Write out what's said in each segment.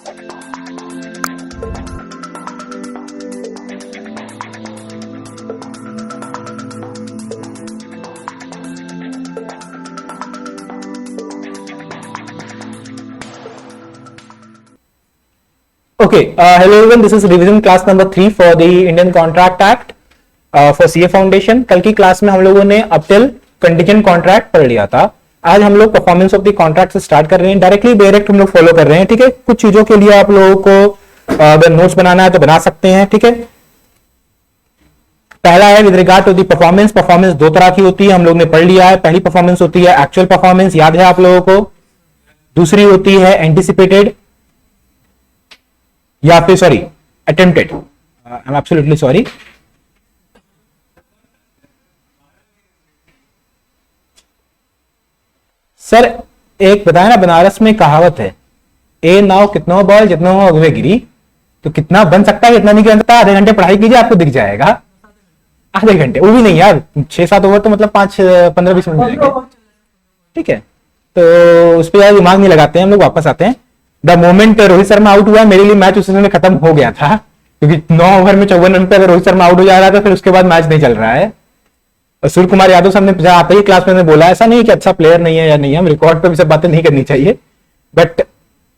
Okay, hello everyone. This is revision class number 3 for the Indian Contract Act for CA Foundation. कल की class में हम लोगों ने अप टिल कंटीजेंट कॉन्ट्रैक्ट पढ़ लिया था. आज हम लोग परफॉर्मेंस ऑफ द कॉन्ट्रैक्ट से स्टार्ट कर रहे हैं. डायरेक्ट हम लोग फॉलो कर रहे हैं. ठीक है, कुछ चीजों के लिए आप लोगों को अगर नोट्स बनाना है तो बना सकते हैं. ठीक है, पहला है with regard to the performance. Performance दो तरह की होती है, हम लोग ने पढ़ लिया है. पहली परफॉर्मेंस होती है एक्चुअल परफॉर्मेंस, याद है आप लोगों को. दूसरी होती है एंटिसिपेटेड या फिर sorry attempted. I am absolutely sorry. Sir एक बताया ना, बनारस में कहावत है, ए नाव कितना बॉल जितना हो अगवे गिरी. तो कितना बन सकता है कितना नहीं बन सकता, आधे घंटे पढ़ाई कीजिए आपको दिख जाएगा. आधे घंटे वो भी नहीं यार, 6-7 ओवर तो मतलब 5-15-20 मिनट जाएंगे. ठीक है, तो उस पर यार दिमाग नहीं लगाते हैं हम लोग. वापस आते हैं. The moment Rohit Sharma out हुआ, मेरे लिए मैच उस समय खत्म हो गया था, क्योंकि 9 ओवर में 54 रन पे अगर रोहित शर्मा आउट हो जा रहा था फिर उसके बाद मैच नहीं चल रहा है. और सूर्य कुमार यादव साहब ने आते ही क्लास में बोला ऐसा नहीं कि अच्छा प्लेयर नहीं है या नहीं है, हम रिकॉर्ड पे भी सब बातें नहीं करनी चाहिए, बट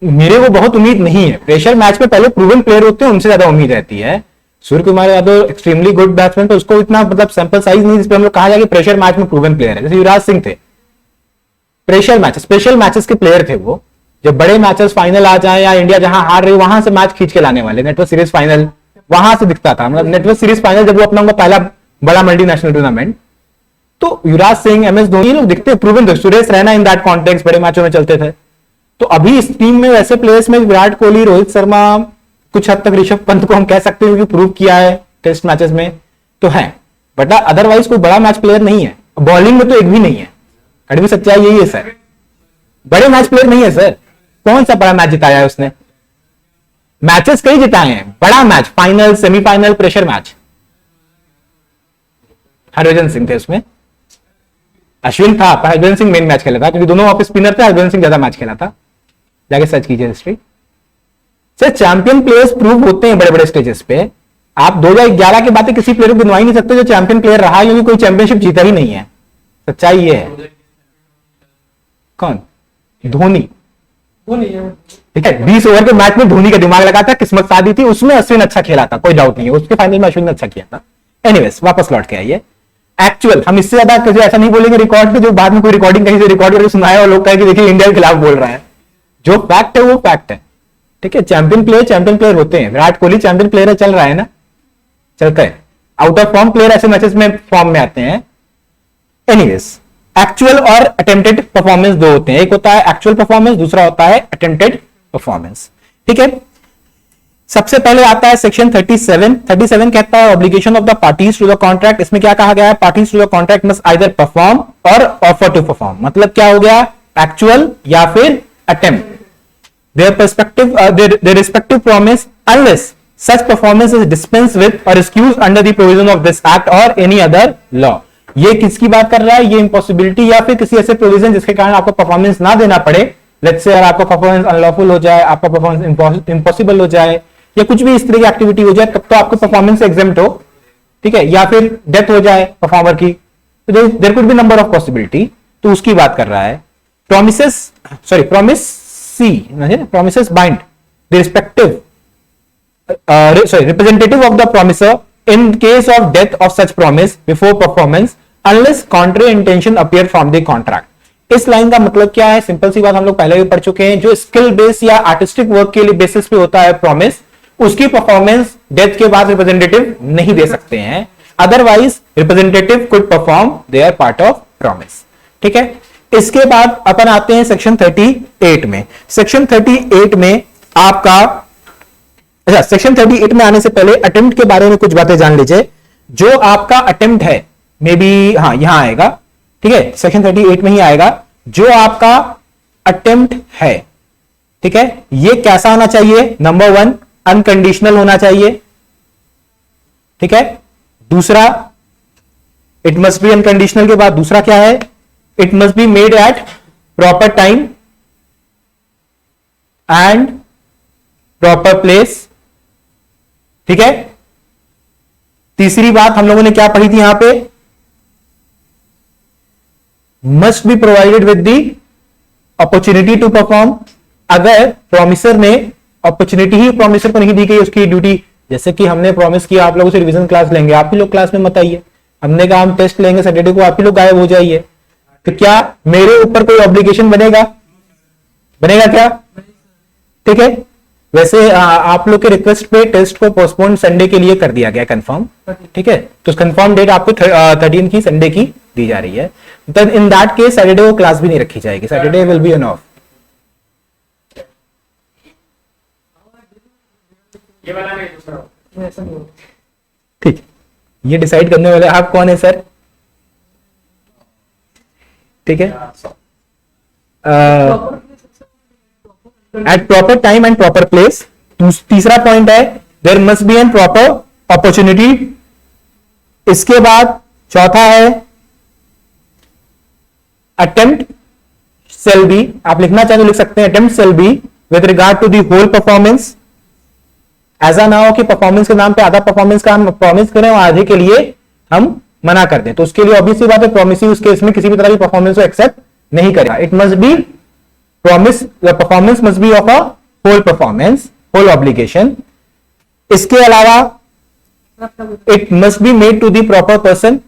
मेरे को बहुत उम्मीद नहीं है. प्रेशर मैच में पहले प्रूवन प्लेयर होते हैं उनसे ज्यादा उम्मीद रहती है. Surya Kumar Yadav extremely good batsman, तो उसको इतना मतलब सैंपल साइज नहीं जिसपे हम लोग कहा जाए कि प्रेशर मैच में प्रूवन प्लेयर है. जैसे युवराज सिंह थे, प्रेशर मैच स्पेशल मैचेस के प्लेयर थे वो. जब बड़े मैचेस फाइनल आ जाए या इंडिया जहां हार रही वहां से मैच खींच के लाने वाले, नेटवर्क सीरीज फाइनल वहां से दिखता था. मतलब नेटवर्क सीरीज फाइनल जब वो अपना उनका पहला बड़ा मल्टीनेशनल टूर्नामेंट, तो युवराज सिंह, एम एस धोनी लोग दिखते proven. Suresh Raina in that context बड़े मैचों में चलते थे. तो अभी इस टीम में वैसे प्लेयर्स में विराट कोहली, रोहित शर्मा, कुछ हद तक ऋषभ पंत को हम कह सकते हैं क्योंकि प्रूव किया है टेस्ट मैचेस में तो है, बट अदरवाइज कोई बड़ा मैच प्लेयर नहीं है. बॉलिंग में तो एक भी नहीं है. कड़वी सच्चाई यही है सर, बड़े मैच प्लेयर नहीं है सर. कौन सा बड़ा मैच जिताया है उसने? मैचेस कई जिताए हैं, बड़ा match final, semifinal, pressure match. Harbhajan Singh थे उसमें, अश्विन था, हरभजन सिंह मेन मैच खेला था क्योंकि दोनों ऑफ स्पिनर थे. हरभजन सिंह ज्यादा मैच खेला था, जाके सर्च कीजिए history. Sir champion players prove होते हैं बड़े बड़े स्टेजेस पे. आप 2011 के बाद किसी प्लेयर को गिनवा ही नहीं सकते जो चैंपियन प्लेयर रहा है, क्योंकि कोई चैंपियनशिप जीता ही नहीं है. सच्चाई ये है. कौन? धोनी. ठीक है, 20 ओवर के मैच में धोनी का दिमाग लगा था, किस्मत साथ दी थी, उसमें अश्विन अच्छा खेला था, कोई डाउट नहीं है. उसके फाइनल में अश्विन ने अच्छा किया था. एनीवेज वापस लौट के आइए. एक्चुअल हम इससे ज्यादा कभी ऐसा नहीं बोलेंगे रिकॉर्ड पे, जो बाद में कोई रिकॉर्डिंग कहीं से रिकॉर्ड करके सुनाया और लोग कहे कि देखिए इंडिया के खिलाफ बोल रहा है. जो फैक्ट है वो फैक्ट है. ठीक है, चैंपियन प्लेयर होते हैं. विराट कोहली चैंपियन प्लेयर है, चल रहा है ना, चलता है. आउट ऑफ फॉर्म प्लेयर ऐसे मैचेस में फॉर्म में आते हैं. एनीवेज एक्चुअल और अटेम्प्टेड परफॉर्मेंस दो होते हैं. एक होता है एक्चुअल परफॉर्मेंस, दूसरा होता है अटेम्प्टेड परफॉर्मेंस. ठीक है, सबसे पहले आता है सेक्शन 37 कहता है obligation of the parties to the contract. इसमें क्या कहा गया है? Parties to the contract must either perform और ऑफर टू परफॉर्म. मतलब क्या हो गया? एक्चुअल या फिर attempt. their respective promise unless such performance is dispensed with or excused under the provision of this act or any other law. ये किसकी बात कर रहा है? ये इम्पॉसिबिलिटी या फिर किसी ऐसे प्रोविजन जिसके कारण आपको परफॉर्मेंस ना देना पड़े. लेट्स से आपका परफॉर्मेंस अनलॉफुल हो जाए, आपका परफॉर्मेंस इम्पॉसिबल हो जाए, या कुछ भी इस तरह की एक्टिविटी हो जाए, तब तो आपको परफॉर्मेंस से एग्जेम्प्ट हो. ठीक है, या फिर डेथ हो जाए परफॉर्मर की, तो there could be number of possibility. तो उसकी बात कर रहा है. promises bind the respective representative of the promiser in case of death of such promise before performance unless contrary intention appear from the contract. इस line का मतलब क्या है? सिंपल सी बात, हम लोग पहले भी पढ़ चुके हैं. जो स्किल बेस या आर्टिस्टिक वर्क के लिए बेसिस पे होता है प्रॉमिस, उसकी परफॉर्मेंस डेथ के बाद रिप्रेजेंटेटिव नहीं दे सकते हैं. Otherwise representative could perform there part of promise. ठीक है, इसके बाद अपन आते हैं सेक्शन 38 में. सेक्शन 38 में आपका, अच्छा सेक्शन 38 में आने से पहले अटेम्प्ट के बारे में कुछ बातें जान लीजिए. जो आपका अटेम्प्ट है, मे बी हाँ यहां आएगा. ठीक है, सेक्शन 38 में ही आएगा. जो आपका अटेम्प्ट है, ठीक है, ये कैसा होना चाहिए? नंबर 1 अनकंडीशनल होना चाहिए. ठीक है, दूसरा इट मस्ट बी अनकंडीशनल के बाद दूसरा क्या है? It must be made at proper time and proper place, ठीक है। तीसरी बात हम लोगों ने क्या पढ़ी थी यहां पे, must be provided with the opportunity to perform. अगर प्रॉमिसर ने अपॉर्चुनिटी ही प्रॉमिसर को नहीं दी गई उसकी ड्यूटी, जैसे कि हमने प्रॉमिस किया आप लोगों से रिवीजन क्लास लेंगे, आप ही लोग क्लास में मत आइए, हमने कहा हम टेस्ट लेंगे सैटरडे को, आप ही लोग गायब हो जाइए, तो क्या मेरे ऊपर कोई ऑब्लिगेशन बनेगा? बनेगा क्या? ठीक है। वैसे आप लोग के रिक्वेस्ट पे टेस्ट को पोस्टपोन संडे के लिए कर दिया गया कंफर्म, ठीक है। तो कंफर्म डेट आपको 13 की संडे की दी जा रही है। Then in that case Saturday को क्लास भी नहीं रखी जाएगी, Saturday will be an off. ठीक, ये डिसाइड करने वाले आप कौन है सर? ठीक है। At proper time and proper place. तीसरा पॉइंट है there must be an proper opportunity. इसके बाद चौथा है अटेम्प्ट सेल बी, आप लिखना चाहे तो लिख सकते हैं attempt shall be with regard to the whole performance. ऐसा ना हो कि परफॉर्मेंस के नाम पे आधा परफॉर्मेंस का हम प्रॉमिस करें और आधे के लिए हम मना कर दें, तो उसके लिए ऑब्वियसली बात है प्रॉमिस उस केस में किसी भी तरह की परफॉर्मेंस को एक्सेप्ट नहीं करेगा। It must be promise, the performance must be of a whole performance, whole obligation. इसके अलावा it must be made to the proper person.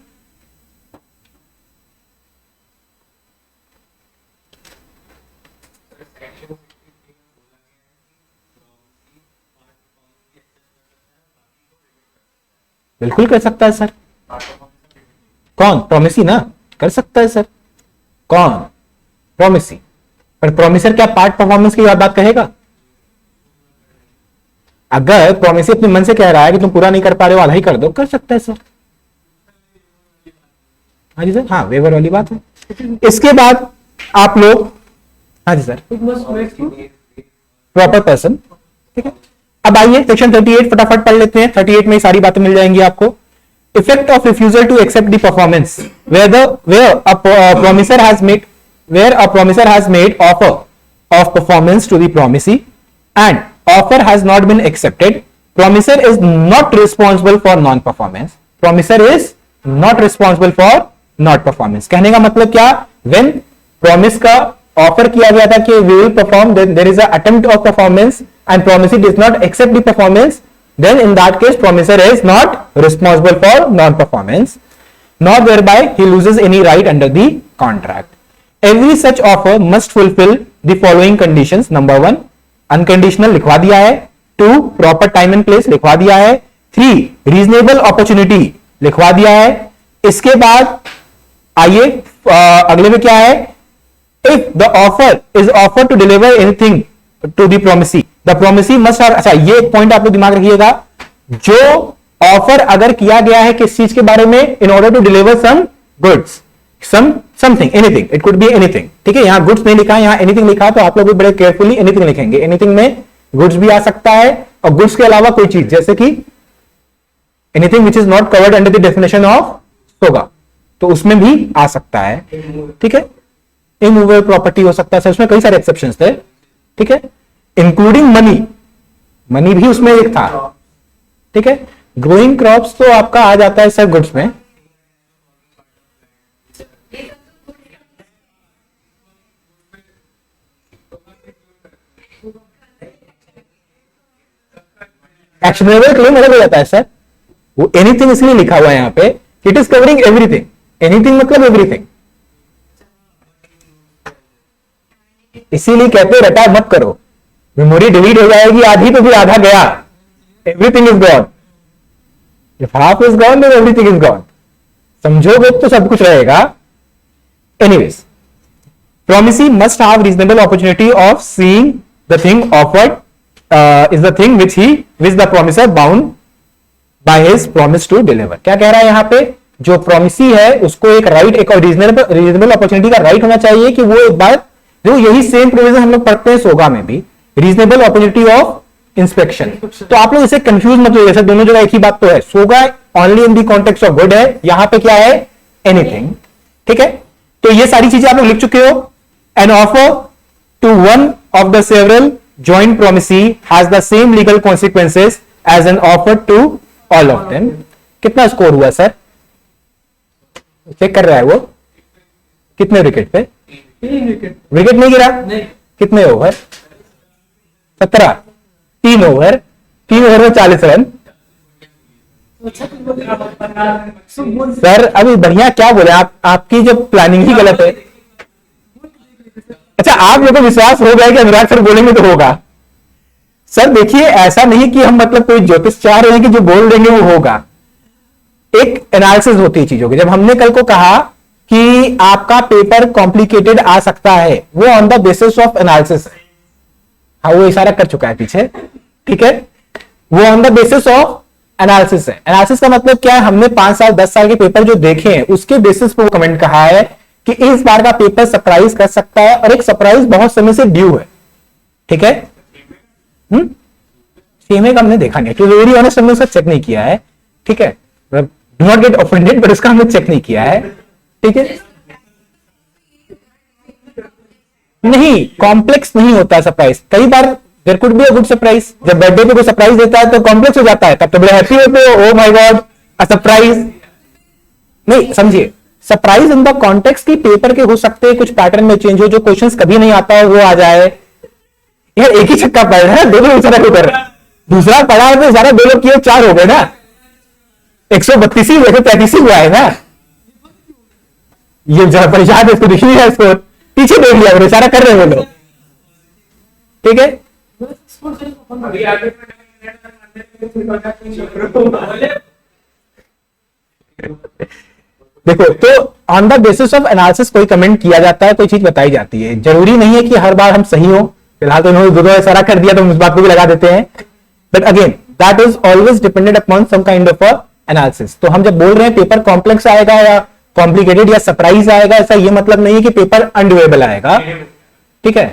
बिल्कुल कर सकता है सर। कौन? प्रॉमिसी ना कर सकता है सर। कौन? प्रॉमिसी। पर प्रॉमिसर क्या पार्ट परफॉर्मेंस की बात कहेगा? अगर प्रॉमिसी अपने मन से कह रहा है कि तुम पूरा नहीं कर पा रहे हो, आधा ही कर दो, कर सकता है सर। हाँ जी सर, हाँ वेवर वाली बात है। इसके बाद आप लोग, हाँ जी सर, प्रॉपर पर्सन, ठीक है। अब आइए सेक्शन 38 फटाफट पढ़ लेते हैं। 38 में सारी बातें मिल जाएंगी आपको। Effect of refusal to accept the performance where a promisor has made offer of performance to the promisee and offer has not been accepted, promisor is not responsible for non performance. Promisor is not responsible for not performance. कहने का मतलब क्या? When promise का offer किया गया था कि we will perform, then there is a attempt of performance and promisee does not accept the performance, then in that case promiser is not responsible for non-performance, nor thereby he loses any right under the contract. Every such offer must fulfill the following conditions. Number 1, unconditional लिखवा दिया है। 2, proper time and place लिखवा दिया है। 3, reasonable opportunity लिखवा दिया है। इसके बाद आइए अगले में क्या है? If the offer is offered to deliver anything to the promisee, the promisee must have, अच्छा ये एक पॉइंट आप लोग दिमाग रखिएगा, जो ऑफर अगर किया गया है किस चीज के बारे में, in order to deliver some goods, something, anything, it could be anything, ठीक है। यहां गुड्स नहीं लिखा है, यहां एनीथिंग लिखा है, तो आप लोग भी बड़े केयरफुली एनीथिंग लिखेंगे। एनीथिंग में गुड्स भी आ सकता है और गुड्स के अलावा कोई चीज, जैसे कि anything which is not covered under the definition of सोगा, तो उसमें भी आ सकता है, ठीक है। इमूवेबल प्रॉपर्टी हो सकता है, उसमें कई सारे एक्सेप्शंस थे, ठीक है, इंक्लूडिंग मनी, मनी भी उसमें एक था, ठीक है। ग्रोइंग क्रॉप्स तो आपका आ जाता है सर गुड्स में। एक्शनेबल क्लेम अलग हो जाता है सर, वो एनीथिंग इसलिए लिखा हुआ है यहां पे, it is covering everything. Anything मतलब एवरीथिंग, इसीलिए कहते हैं रटा मत करो, मेमोरी डिलीट हो जाएगी आधी तो भी आधा गया, everything is gone. If half is gone then everything is gone. समझोगे तो सब कुछ रहेगा। Anyways, promisee must have reasonable opportunity of seeing the thing offered is the thing which the promiser bound by his promise to deliver। क्या कह रहा है यहां पे? जो promisee है उसको एक राइट, एक रीजनेबल अपॉर्चुनिटी का राइट होना चाहिए कि वो एक बार, जो यही सेम प्रोविजन हम लोग पढ़ते हैं सोगा में भी, रीजनेबल अपॉर्चुनिटी ऑफ इंस्पेक्शन। तो आप लोग इसे कंफ्यूज मत होइए, जैसे दोनों जगह एक ही बात तो है। सोगा only in the context of good है, यहां पे क्या है? एनीथिंग, ठीक है। तो ये सारी चीजें आप लोग लिख चुके हो। An offer to one of the several joint promisee has the same legal consequences as an offer to all of them. कितना स्कोर हुआ सर? चेक कर रहा है वो, कितने विकेट पे? विकेट नहीं गिरा? नहीं। कितने ओवर? 17। 3 ओवर, 3 ओवर में 40 रन। सर अभी बढ़िया क्या बोले आप, आपकी जो प्लानिंग ही गलत है। अच्छा आप लोगों को विश्वास हो गया कि अनुराग सर बोलेंगे तो होगा। सर देखिए ऐसा नहीं कि हम मतलब कोई ज्योतिष चाह रहे हैं कि जो बोल देंगे वो होगा। एक एनालिसिस होती है चीजों की। जब हमने कल को कहा कि आपका पेपर कॉम्प्लिकेटेड आ सकता है, वो on the basis of analysis है। हाँ वो इशारा कर चुका है पीछे, ठीक है, वो on the basis of analysis है। एनालिसिस का मतलब क्या है? हमने 5 साल 10 साल के पेपर जो देखे हैं उसके बेसिस पर वो कमेंट कहा है कि इस बार का पेपर सरप्राइज कर सकता है, और एक सरप्राइज बहुत समय से ड्यू है, ठीक है। सीएमए का हमने देखा नहीं, क्योंकि वेरी ऑनेस्ट हमने उसका चेक नहीं किया है, ठीक है। Do not get offended, but उसका हमने चेक नहीं किया है, ठीक है। नहीं कॉम्प्लेक्स नहीं होता सरप्राइज, कई बार there could be a good surprise. जब बर्थडे पे कोई सरप्राइज देता है तो कॉम्प्लेक्स हो जाता है, तब तो बड़े हैप्पी होते हो, oh my God a surprise. नहीं समझिए, सरप्राइज इन द कॉन्टेक्स्ट की पेपर के हो सकते हैं, कुछ पैटर्न में चेंज हो, जो क्वेश्चंस कभी नहीं आता है वो आ जाए। यार एक ही छक्का पड़ रहा है, दो लोग दूसरा क्यों कर रहे हैं? दूसरा पड़ा है तो सारा 2 लोग किए 4 हो गए ना, 132 ही 135 हुआ है ना। ये जरा परेशान है, इसको दिख नहीं है, इसको पीछे देख लिया, वो सारा कर रहे हैं वो लोग, ठीक है। देखो तो on the basis of analysis कोई कमेंट किया जाता है, कोई चीज बताई जाती है, जरूरी नहीं है कि हर बार हम सही हो। फिलहाल तो इन्होंने सारा कर दिया तो हम इस बात को भी लगा देते हैं, but again that is always dependent upon some kind of analysis. तो हम जब बोल रहे हैं पेपर कॉम्प्लेक्स आएगा या कॉम्प्लिकेटेड या सरप्राइज आएगा, ऐसा ये मतलब नहीं है कि पेपर अनडुएबल आएगा, ठीक है।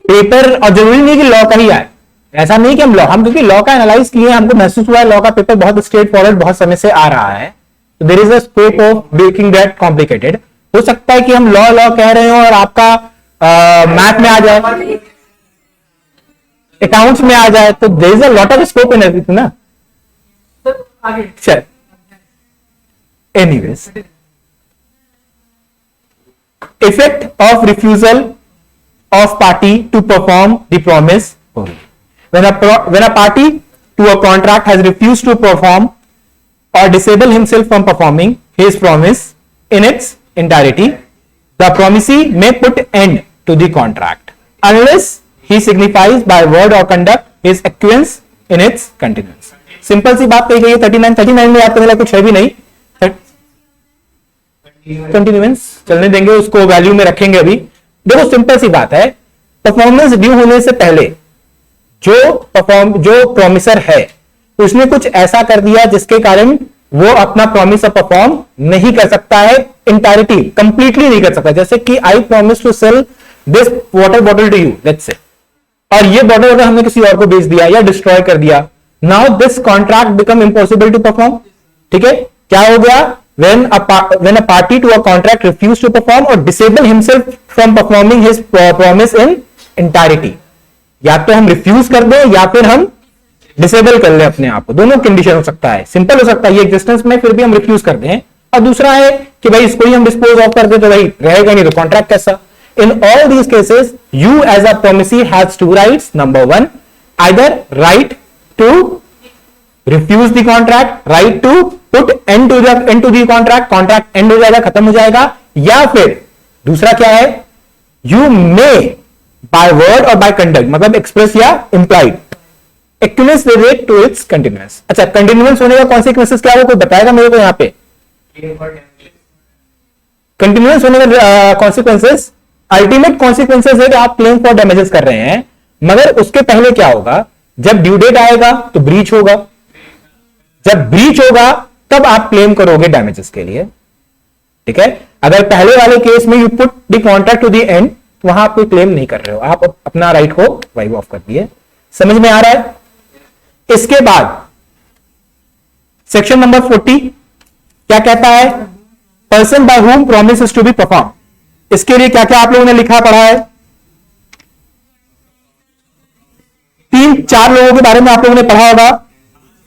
पेपर और जरूरी नहीं कि लॉ का ही आए, ऐसा नहीं कि हम क्योंकि लॉ का एनालाइज किए, हमको महसूस हुआ है लॉ का पेपर बहुत स्ट्रेट फॉरवर्ड बहुत समय से आ रहा है, तो there is a scope of making that complicated. हो सकता है कि हम लॉ लॉ कह रहे हो और आपका मैथ में आ जाए, अकाउंट्स में आ जाए, तो there is a lot of scope in everything ना। चल एनीवेज, effect of refusal of party to perform the promise. When a party to a contract has refused to perform or disable himself from performing his promise in its entirety, the promisee may put end to the contract unless he signifies by word or conduct his acquiescence in its continuance. Simple सी बात कही गई है। 39 में याद करने लायक कुछ है भी नहीं। कंटिन्यूएंस चलने देंगे, उसको वैल्यू में रखेंगे अभी। देखो सिंपल सी बात है, परफॉर्मेंस ड्यू होने से पहले जो प्रॉमिसर है उसने कुछ ऐसा कर दिया जिसके कारण वो अपना प्रॉमिस परफॉर्म नहीं कर सकता है, इंटायरिटी कंप्लीटली नहीं कर सकता। जैसे कि I promise to sell this water bottle to you let's say, और ये बॉटल अगर हमने किसी और को बेच दिया या डिस्ट्रॉय कर दिया, now this contract become impossible to perform, ठीक है। क्या हो गया? when a party to a contract refuse to perform or disable himself from performing his promise in entirety, या तो हम रिफ्यूज कर दें या फिर हम डिसेबल कर लें अपने आप को, दोनों कंडीशन हो सकता है। सिंपल हो सकता है ये एग्जिस्टेंस में, फिर भी हम रिफ्यूज कर दें, और दूसरा है कि भाई इसको ही हम डिस्पोज ऑफ कर दें तो भाई रहेगा नहीं, तो कॉन्ट्रैक्ट कैसा। In all these cases you as a promisee has 2 rights. Number 1, either right to refuse the contract, right to put end to the contract, contract end हो जाएगा, खत्म हो जाएगा, या फिर दूसरा क्या है, you may by word or by conduct, मतलब एक्सप्रेस या implied acquiescence relate to its continuous. अच्छा, कंटिन्यूअस होने का कॉन्सिक्वेंसेस क्या है, कोई बताएगा मेरे को? यहां पे कंटिन्यूअस होने का कॉन्सिक्वेंसेस, अल्टीमेट कॉन्सिक्वेंसेस है कि आप क्लेम फॉर डैमेजेस कर रहे हैं, मगर उसके पहले क्या होगा, जब ड्यू डेट आएगा तो ब्रीच होगा, जब ब्रीच होगा तब आप क्लेम करोगे डैमेजेस के लिए, ठीक है। अगर पहले वाले केस में you put the contract to the end, वहां आप कोई क्लेम नहीं कर रहे हो, आप अपना राइट को वाइव ऑफ कर दिए। समझ में आ रहा है? इसके बाद सेक्शन नंबर 40 क्या कहता है, person by whom promise is to be perform. इसके लिए क्या क्या आप लोगों ने लिखा पढ़ा है? तीन चार लोगों के बारे में आप लोगों ने पढ़ा होगा।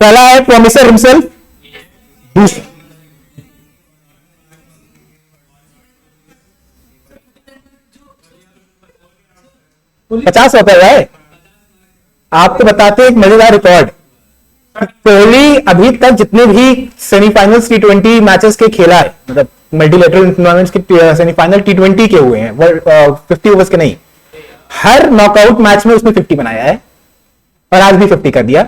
पहला है प्रोमिसर हिमसेल्फ, दूसरा 50 रुपए है। आपको बताते हैं एक मजेदार रिकॉर्ड। कोहली अभी तक जितने भी सेमीफाइनल्स T20 मैचेस के खेला है, मतलब मल्टीलेटरल टूर्नामेंट्स के सेमीफाइनल T20 के हुए हैं, 50 ओवर्स के नहीं, हर नॉकआउट मैच में उसने 50 बनाया है और आज भी 50 कर दिया।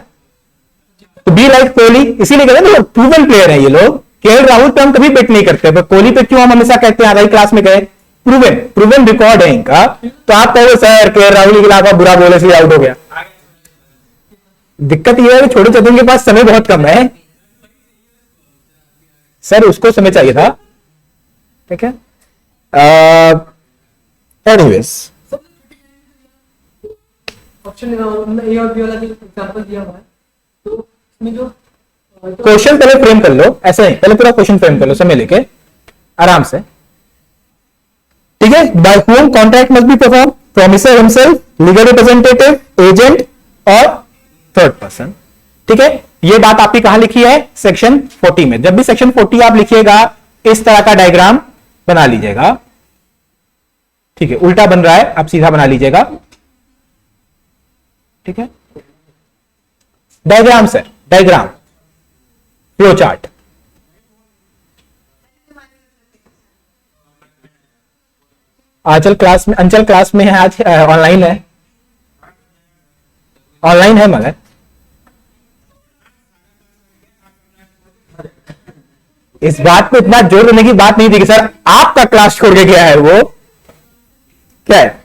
तो बी लाइक कोहली, इसीलिए कहते हैं प्रूवन प्लेयर है ये लोग। केएल राहुल पे हम कभी बेट नहीं करते, पर कोहली पे क्यों हम हमेशा कहते हैं, आधा ही क्लास में गए, प्रूवन रिकॉर्ड है इनका। तो आप कहोगे सर केएल राहुल के खिलाफ बुरा बोले इसलिए आउट हो गया। दिक्कत यह है कि छोटे चतुर के पास समय बहुत कम है सर, उसको समय चाहिए था। ठीक है, एनीवेज ऑप्शन ए और बी वाला जो एग्जांपल दिया हुआ है, तो इसमें जो क्वेश्चन पहले फ्रेम कर लो, ऐसे नहीं, पहले पूरा क्वेश्चन फ्रेम कर लो समय लेके आराम से। ठीक है, by whom contract must be perform, promisor himself, legal representative, agent और थर्ड पर्सन। ठीक है, ये बात आपकी कहां लिखी है, सेक्शन 40 में। जब भी सेक्शन 40 आप लिखिएगा इस तरह का डायग्राम बना लीजिएगा। ठीक है, उल्टा बन रहा है, आप सीधा बना लीजिएगा। ठीक है, diagram sir, diagram, flow chart. Anchal class में है, आज ऑनलाइन है, ऑनलाइन है मगर इस बात पे इतना जोर देने की बात नहीं थी कि सर आपका क्लास छोड़ के गया है, वो क्या है,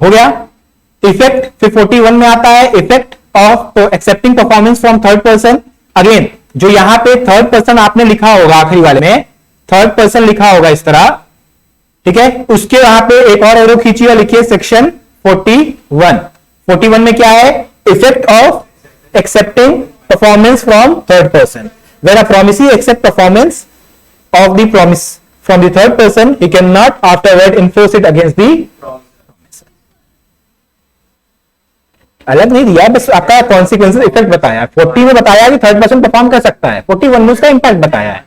हो गया। इफेक्ट फिर 41 में आता है, effect of accepting performance from third person. Again जो यहां पे थर्ड पर्सन आपने लिखा होगा, आखिरी वाले में थर्ड पर्सन लिखा होगा इस तरह। ठीक है, उसके वहां पे एक और एरो खींचिए और लिखिए सेक्शन 41। 41 में क्या है, effect of accepting performance from third person. When a promisee accept performance of the promise from the third person, he cannot afterward enforce it against the promisor. अलग नहीं दिया, बस आपका कॉन्सिक्वेंसेस इफेक्ट बताया। 40 में बताया कि थर्ड पर्सन परफॉर्म कर सकता है, 41 में उसका इंपैक्ट बताया है।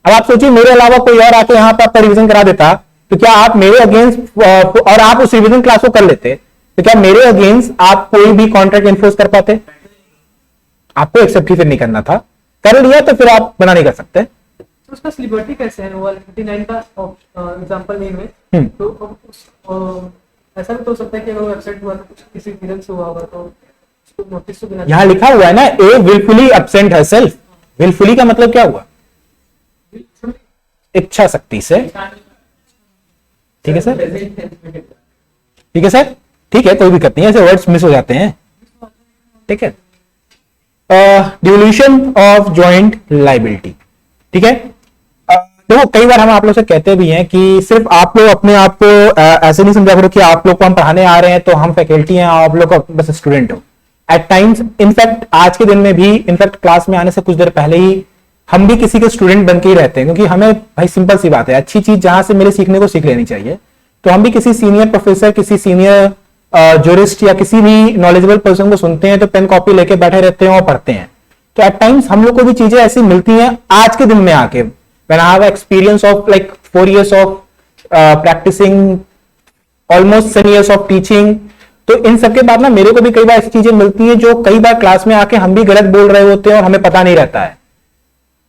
अब आप सोचिए मेरे अलावा कोई और आके यहां पर आपका रिवीजन करा देता, तो क्या आप मेरे अगेंस्ट और आप उस रिवीजन क्लास को कर लेते, तो क्या मेरे अगेंस्ट आप कोई भी कॉन्ट्रैक्ट एनफोर्स कर पाते? आपको एक्सेप्ट ही फिर नहीं करना था, कर लिया तो फिर आप बना नहीं कर सकते। तो उसका लिबर्टी कैसे है, वो 39 का एग्जांपल नहीं में, तो ऐसा भी तो हो सकता है कि अगर वेबसाइट हुआ तो कुछ किसी रीजन से हुआ होगा, तो उसको नोटिस तो देना। यहां लिखा हुआ है ना, ए विलफुली एब्सेंट हरसेल्फ। विलफुली का मतलब क्या हुआ, इच्छा शक्ति से। ठीक है सर, ठीक है सर, ठीक है, कोई दिक्कत नहीं है, ऐसे वर्ड्स मिस हो जाते हैं। ठीक है, डिवोल्यूशन ऑफ जॉइंट लायबिलिटी। ठीक है, देखो कई बार हम आप लोग से कहते भी हैं कि सिर्फ आप लोग अपने आप को ऐसे नहीं समझा करो कि आप लोग को हम पढ़ाने आ रहे हैं तो हम फैकल्टी हैं, आप लोग बस स्टूडेंट हो। एट टाइम्स, इनफैक्ट आज के दिन में भी, इनफैक्ट क्लास में आने से कुछ देर पहले ही हम भी किसी के स्टूडेंट बन के ही रहते हैं, क्योंकि हमें भाई सिंपल सी बात है, अच्छी चीज जहां से मेरे सीखने को सीख लेनी चाहिए। तो हम भी किसी सीनियर प्रोफेसर, किसी सीनियर जूरिस्ट या किसी भी नॉलेजेबल पर्सन को सुनते हैं तो पेन कॉपी लेके बैठे रहते हैं और पढ़ते हैं। तो एट टाइम्स हम लोग को भी चीजें ऐसी मिलती हैं आज के दिन में आके। When I have experience of like 4 years of practicing, almost 7 years of teaching, तो इन सबके बाद ना मेरे को भी कई बार ऐसी चीजें मिलती हैं जो कई बार क्लास में आके हम भी गलत बोल रहे होते हैं और हमें पता नहीं रहता है।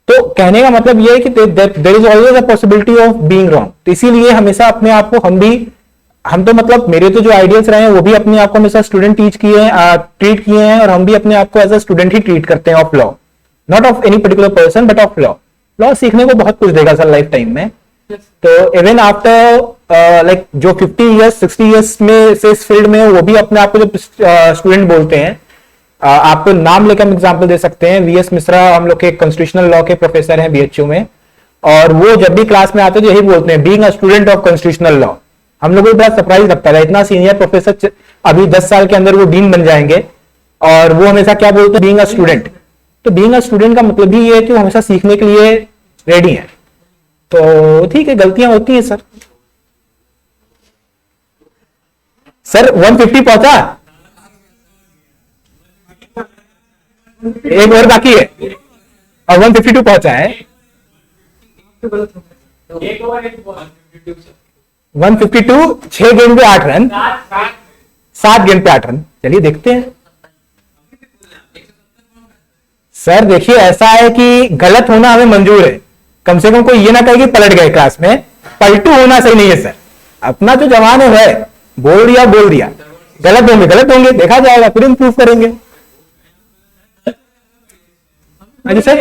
तो कहने का मतलब यह है कि there is always a possibility of being wrong. तो इसीलिए हमेशा अपने आप को हम तो मतलब मेरे तो जो आइडियल्स रहे हैं वो भी अपने आप को हमेशा स्टूडेंट ट्रीट किए हैं, और हम भी अपने आप को एज अ स्टूडेंट ही ट्रीट करते हैं of law, not of any particular person but of law. Law सीखने को बहुत कुछ देगा सर लाइफ टाइम में। तो इवन आफ्टर लाइक जो 50 years 60 years में से इस फील्ड में, वो भी अपने आप को जो स्टूडेंट बोलते हैं। आपको नाम लेकर हम एग्जांपल दे सकते हैं, वीएस मिश्रा हम लोग के कॉन्स्टिट्यूशनल लॉ के प्रोफेसर हैं बीएचयू में, और वो जब भी क्लास में आते हैं तो यही बोलते हैं, being a student of constitutional law. हम लोगों को बड़ा सरप्राइज लगता है, इतना सीनियर प्रोफेसर अभी 10 साल के अंदर वो डीन बन जाएंगे, और वो हमेशा क्या बोलते हैं, बीइंग अ स्टूडेंट। तो बीइंग अ स्टूडेंट का मतलब ही ये है कि वो हमेशा सीखने के लिए रेडी है। तो ठीक है, गलतियां होती हैं सर। सर 150 पहुंचा, एक और बाकी है और 152 पहुंचा है। तो गलत हो गया। एक ओवर एक बॉल 152 6 गेंद पे 8 रन, 7 गेंद पे 8 रन। चलिए देखते हैं सर। देखिए ऐसा है कि गलत होना हमें मंजूर है, कम से कम कोई ये ना कहे कि पलट गए क्लास में। पलटू होना सही नहीं है सर, अपना जो जवान है बोल दिया, गलत होंगे देखा जाएगा, फिर इंप्रूव करेंगे। अरे सर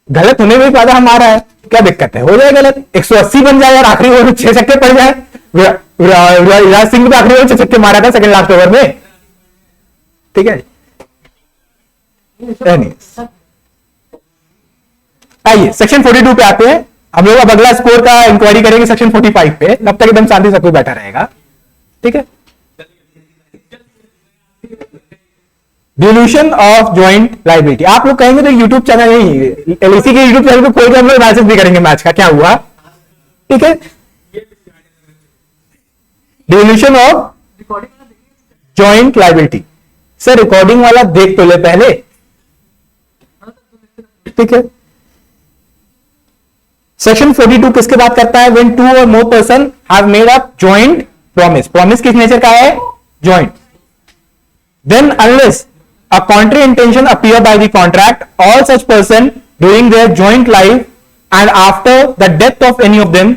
गलत होने में भी फायदा हमारा है, क्या दिक्कत है, हो जाए गलत 180 बन जाए और आखिरी ओवर में 6 छक्के पड़ जाए। युवराज सिंह भी आखिरी ओवर 6 छक्के मारा था सेकंड लास्ट ओवर में, ठीक है। आइए सेक्शन 42 पे आते हैं हम लोग। अब अगला स्कोर का इंक्वायरी करेंगे सेक्शन 45 पे, तब तक एकदम शांति से कोई बैठा रहेगा, ठीक है। Dilution of joint liability. आप लोग कहेंगे तो यूट्यूब चैनल नहीं, एलआईसी के यूट्यूब चैनल पे खोल के हम लोग मैसेज भी करेंगे मैच का क्या हुआ, ठीक है। Dilution of joint liability. Sir recording वाला देख तो ले पहले, ठीक है। सेक्शन 42 किसके बात करता है? When two or more person have made up joint promise. Promise किस नेचर का है? Joint. Then unless a contrary intention appear by the contract, all such person during their joint life and after the death of any of them,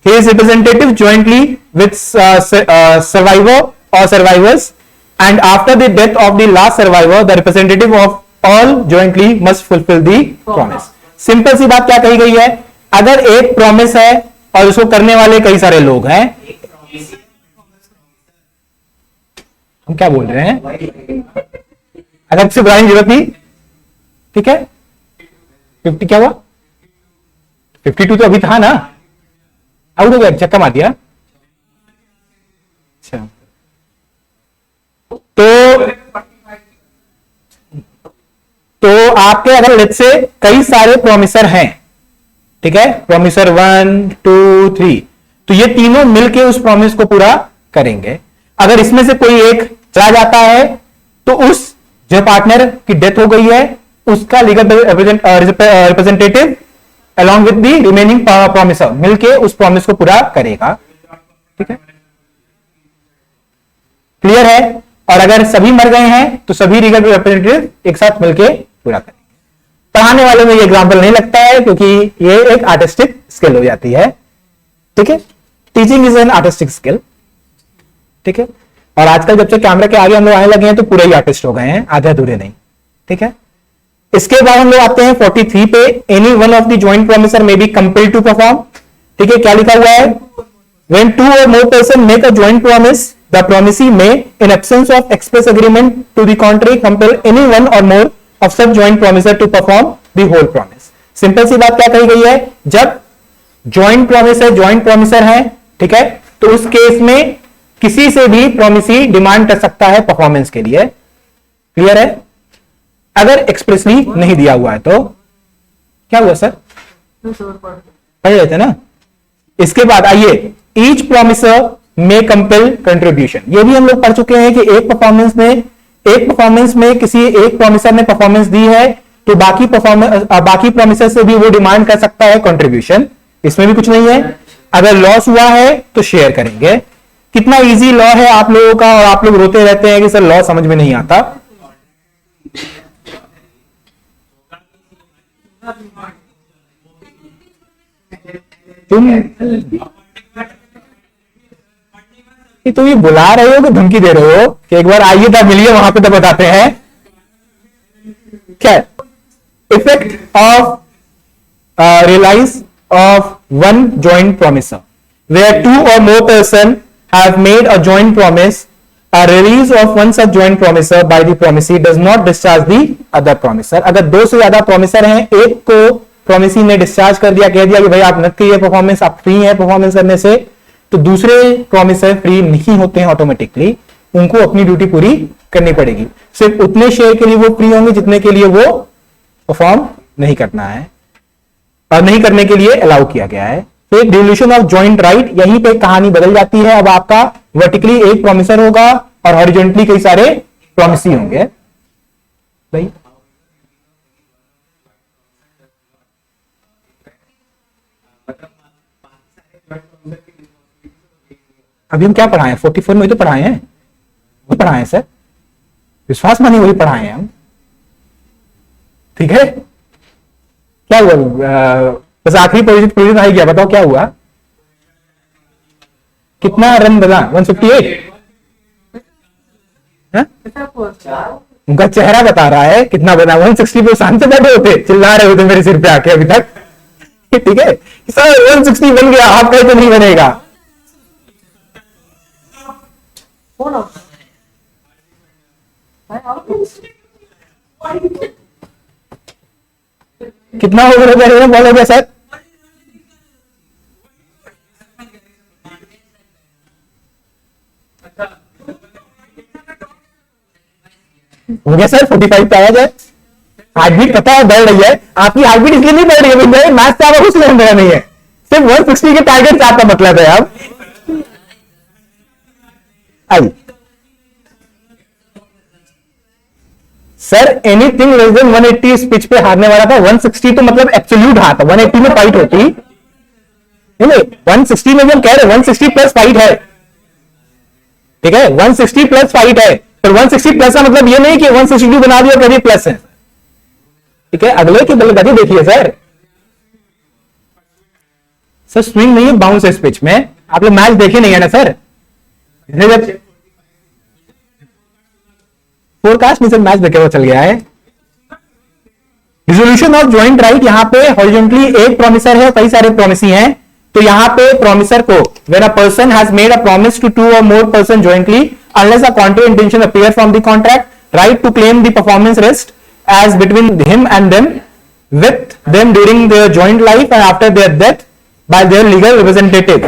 his representative jointly with survivor or survivors, and after the death of the last survivor, the representative of all jointly must fulfill the promise. Simple सी बात क्या कही गई है? अगर एक promise है और उसको करने वाले कई सारे लोग हैं, हम क्या बोल रहे हैं? अलग से बुलाने की जरूरत नहीं, ठीक है। 50 क्या हुआ? 52 तो अभी था ना, आउट हो गया, चक्का मार दिया। अच्छा तो आपके अगर लेट से कई सारे प्रॉमिसर हैं, ठीक है, प्रॉमिसर 1 2 3, तो ये तीनों मिलके उस प्रॉमिस को पूरा करेंगे। अगर इसमें से कोई एक चला जाता है तो उस जो पार्टनर की डेथ हो गई है उसका legal representative along with the remaining promiser मिलके उस प्रॉमिस को पूरा करेगा, ठीक है। क्लियर है? और अगर सभी मर गए हैं तो सभी लीगल रिप्रेजेंटेटिव एक साथ मिलके पूरा करेंगे। पढ़ाने वाले में ये एग्जांपल नहीं लगता है क्योंकि ये एक आर्टिस्टिक स्किल हो जाती है, ठीक है। Teaching is an artistic skill, ठीक है। और आजकल जब से कैमरा के आगे हम लोग आने लगे हैं तो पूरे ही आर्टिस्ट हो गए हैं, आधे अधूरे नहीं, ठीक है। इसके बाद हम लोग आते हैं 43 पे। Any one of the joint promisor may be compelled to perform, ठीक है। क्या लिखा हुआ है? When two or more person make a joint promise, the promisee may in absence of express agreement to the contrary compel any one or more of such joint promisor to perform the whole promise. Simple सी बात क्या कही गई है? जब joint promise है, joint promisor है, ठीक है, तो उस केस में किसी से भी प्रॉमिसी डिमांड कर सकता है परफॉर्मेंस के लिए। क्लियर है? अगर एक्सप्रेसली नहीं दिया हुआ है तो क्या हुआ सर? पढ़ रहे थे ना। इसके बाद आइए, ईच प्रॉमिसर मे कंपेल कंट्रीब्यूशन। ये भी हम लोग पढ़ चुके हैं कि एक परफॉर्मेंस में किसी एक प्रॉमिसर ने परफॉर्मेंस दी है तो बाकी प्रॉमिसर से भी वो डिमांड कर सकता है कंट्रीब्यूशन। इसमें भी कुछ नहीं है। अगर लॉस हुआ है तो शेयर करेंगे। कितना इजी लॉ है आप लोगों का, और आप लोग रोते रहते हैं कि सर लॉ समझ में नहीं आता। तुम ये बुला रहे हो कि धमकी दे रहे हो कि एक बार आइए तब मिलिए, वहां पे तब बताते हैं क्या effect of realise of one joint promisor where two or more person have made a joint promise, a release of one such joint promiser by the promisee does not discharge the other promiser. अगर दो से ज्यादा promiser हैं, एक को promisee ने discharge कर दिया, कह दिया कि भाई आप मत करिए परफॉर्मेंस, आप फ्री हैं परफॉर्मेंस करने से, तो दूसरे प्रॉमिसर फ्री नहीं होते हैं ऑटोमेटिकली, उनको अपनी ड्यूटी पूरी करनी पड़ेगी। सिर्फ उतने शेयर के लिए वो फ्री होंगे जितने के लिए वो परफॉर्म नहीं करना है और नहीं करने के लिए अलाउ किया गया है। फिर डिल्यूशन ऑफ जॉइंट राइट, यहीं पे कहानी बदल जाती है। अब आपका वर्टिकली एक प्रोमिसर होगा और हॉरिजॉन्टली कई सारे प्रोमिसी होंगे भाई। अभी हम क्या पढ़ाए हैं? 44 में तो पढ़ाए हैं, वो पढ़ाए हैं सर, विश्वास मानिए वही पढ़ाए हैं हम। ठीक है, क्या हुआ? बस आखिरी पोजीशन आ गया, बताओ क्या हुआ? कितना रन बना? 158। उनका चेहरा बता रहा है कितना बना। 160 पे शांत से बैठे होते, चिल्ला रहे होते मेरे सिर पे आके अभी तक। ठीक है सर, 160 बन गया, आपका तो नहीं बनेगा। कितना हो गया? बोलो गया सर। हो गया सर, 45 पे आया जाए। हार्टबीट पता है बढ़ रही है आपकी, हार्टबीट इसलिए नहीं बढ़ रही है, मैथ से आपका कुछ लेना देना नहीं है, सिर्फ 160 के टारगेट से आपका मतलब है। अब आई सर, एनीथिंग लेस देन 180 इस पिच पे हारने वाला था। 160 तो मतलब एब्सोल्यूट हार था, 180 में फाइट होती नहीं। 160 में हम कह रहे 160 प्लस फाइट है, ठीक है, 160 प्लस फाइट है। पर 160 प्लस का मतलब ये नहीं कि 162 बना दिया कभी प्लस है। ठीक है, अगले की बल्लेबाजी देखिए सर। सर स्विंग नहीं है, बाउंस है इस पिच में। आप लोग मैच देखे नहीं है ना सर? जब फोरकास्ट नहीं सर, मैच देखे वो चल गया है। रिजोल्यूशन ऑफ ज्वाइंट राइट, यहां पे हॉरिजॉन्टली एक प्रोमिसर है, कई सारे प्रोमिसी हैं। तो यहां पे प्रोमिसर को when a person has made a promise to 2 or more person jointly unless a contrary intention appear from the contract right to claim the performance rest as between him and them with them during their joint life and after their death by their legal representative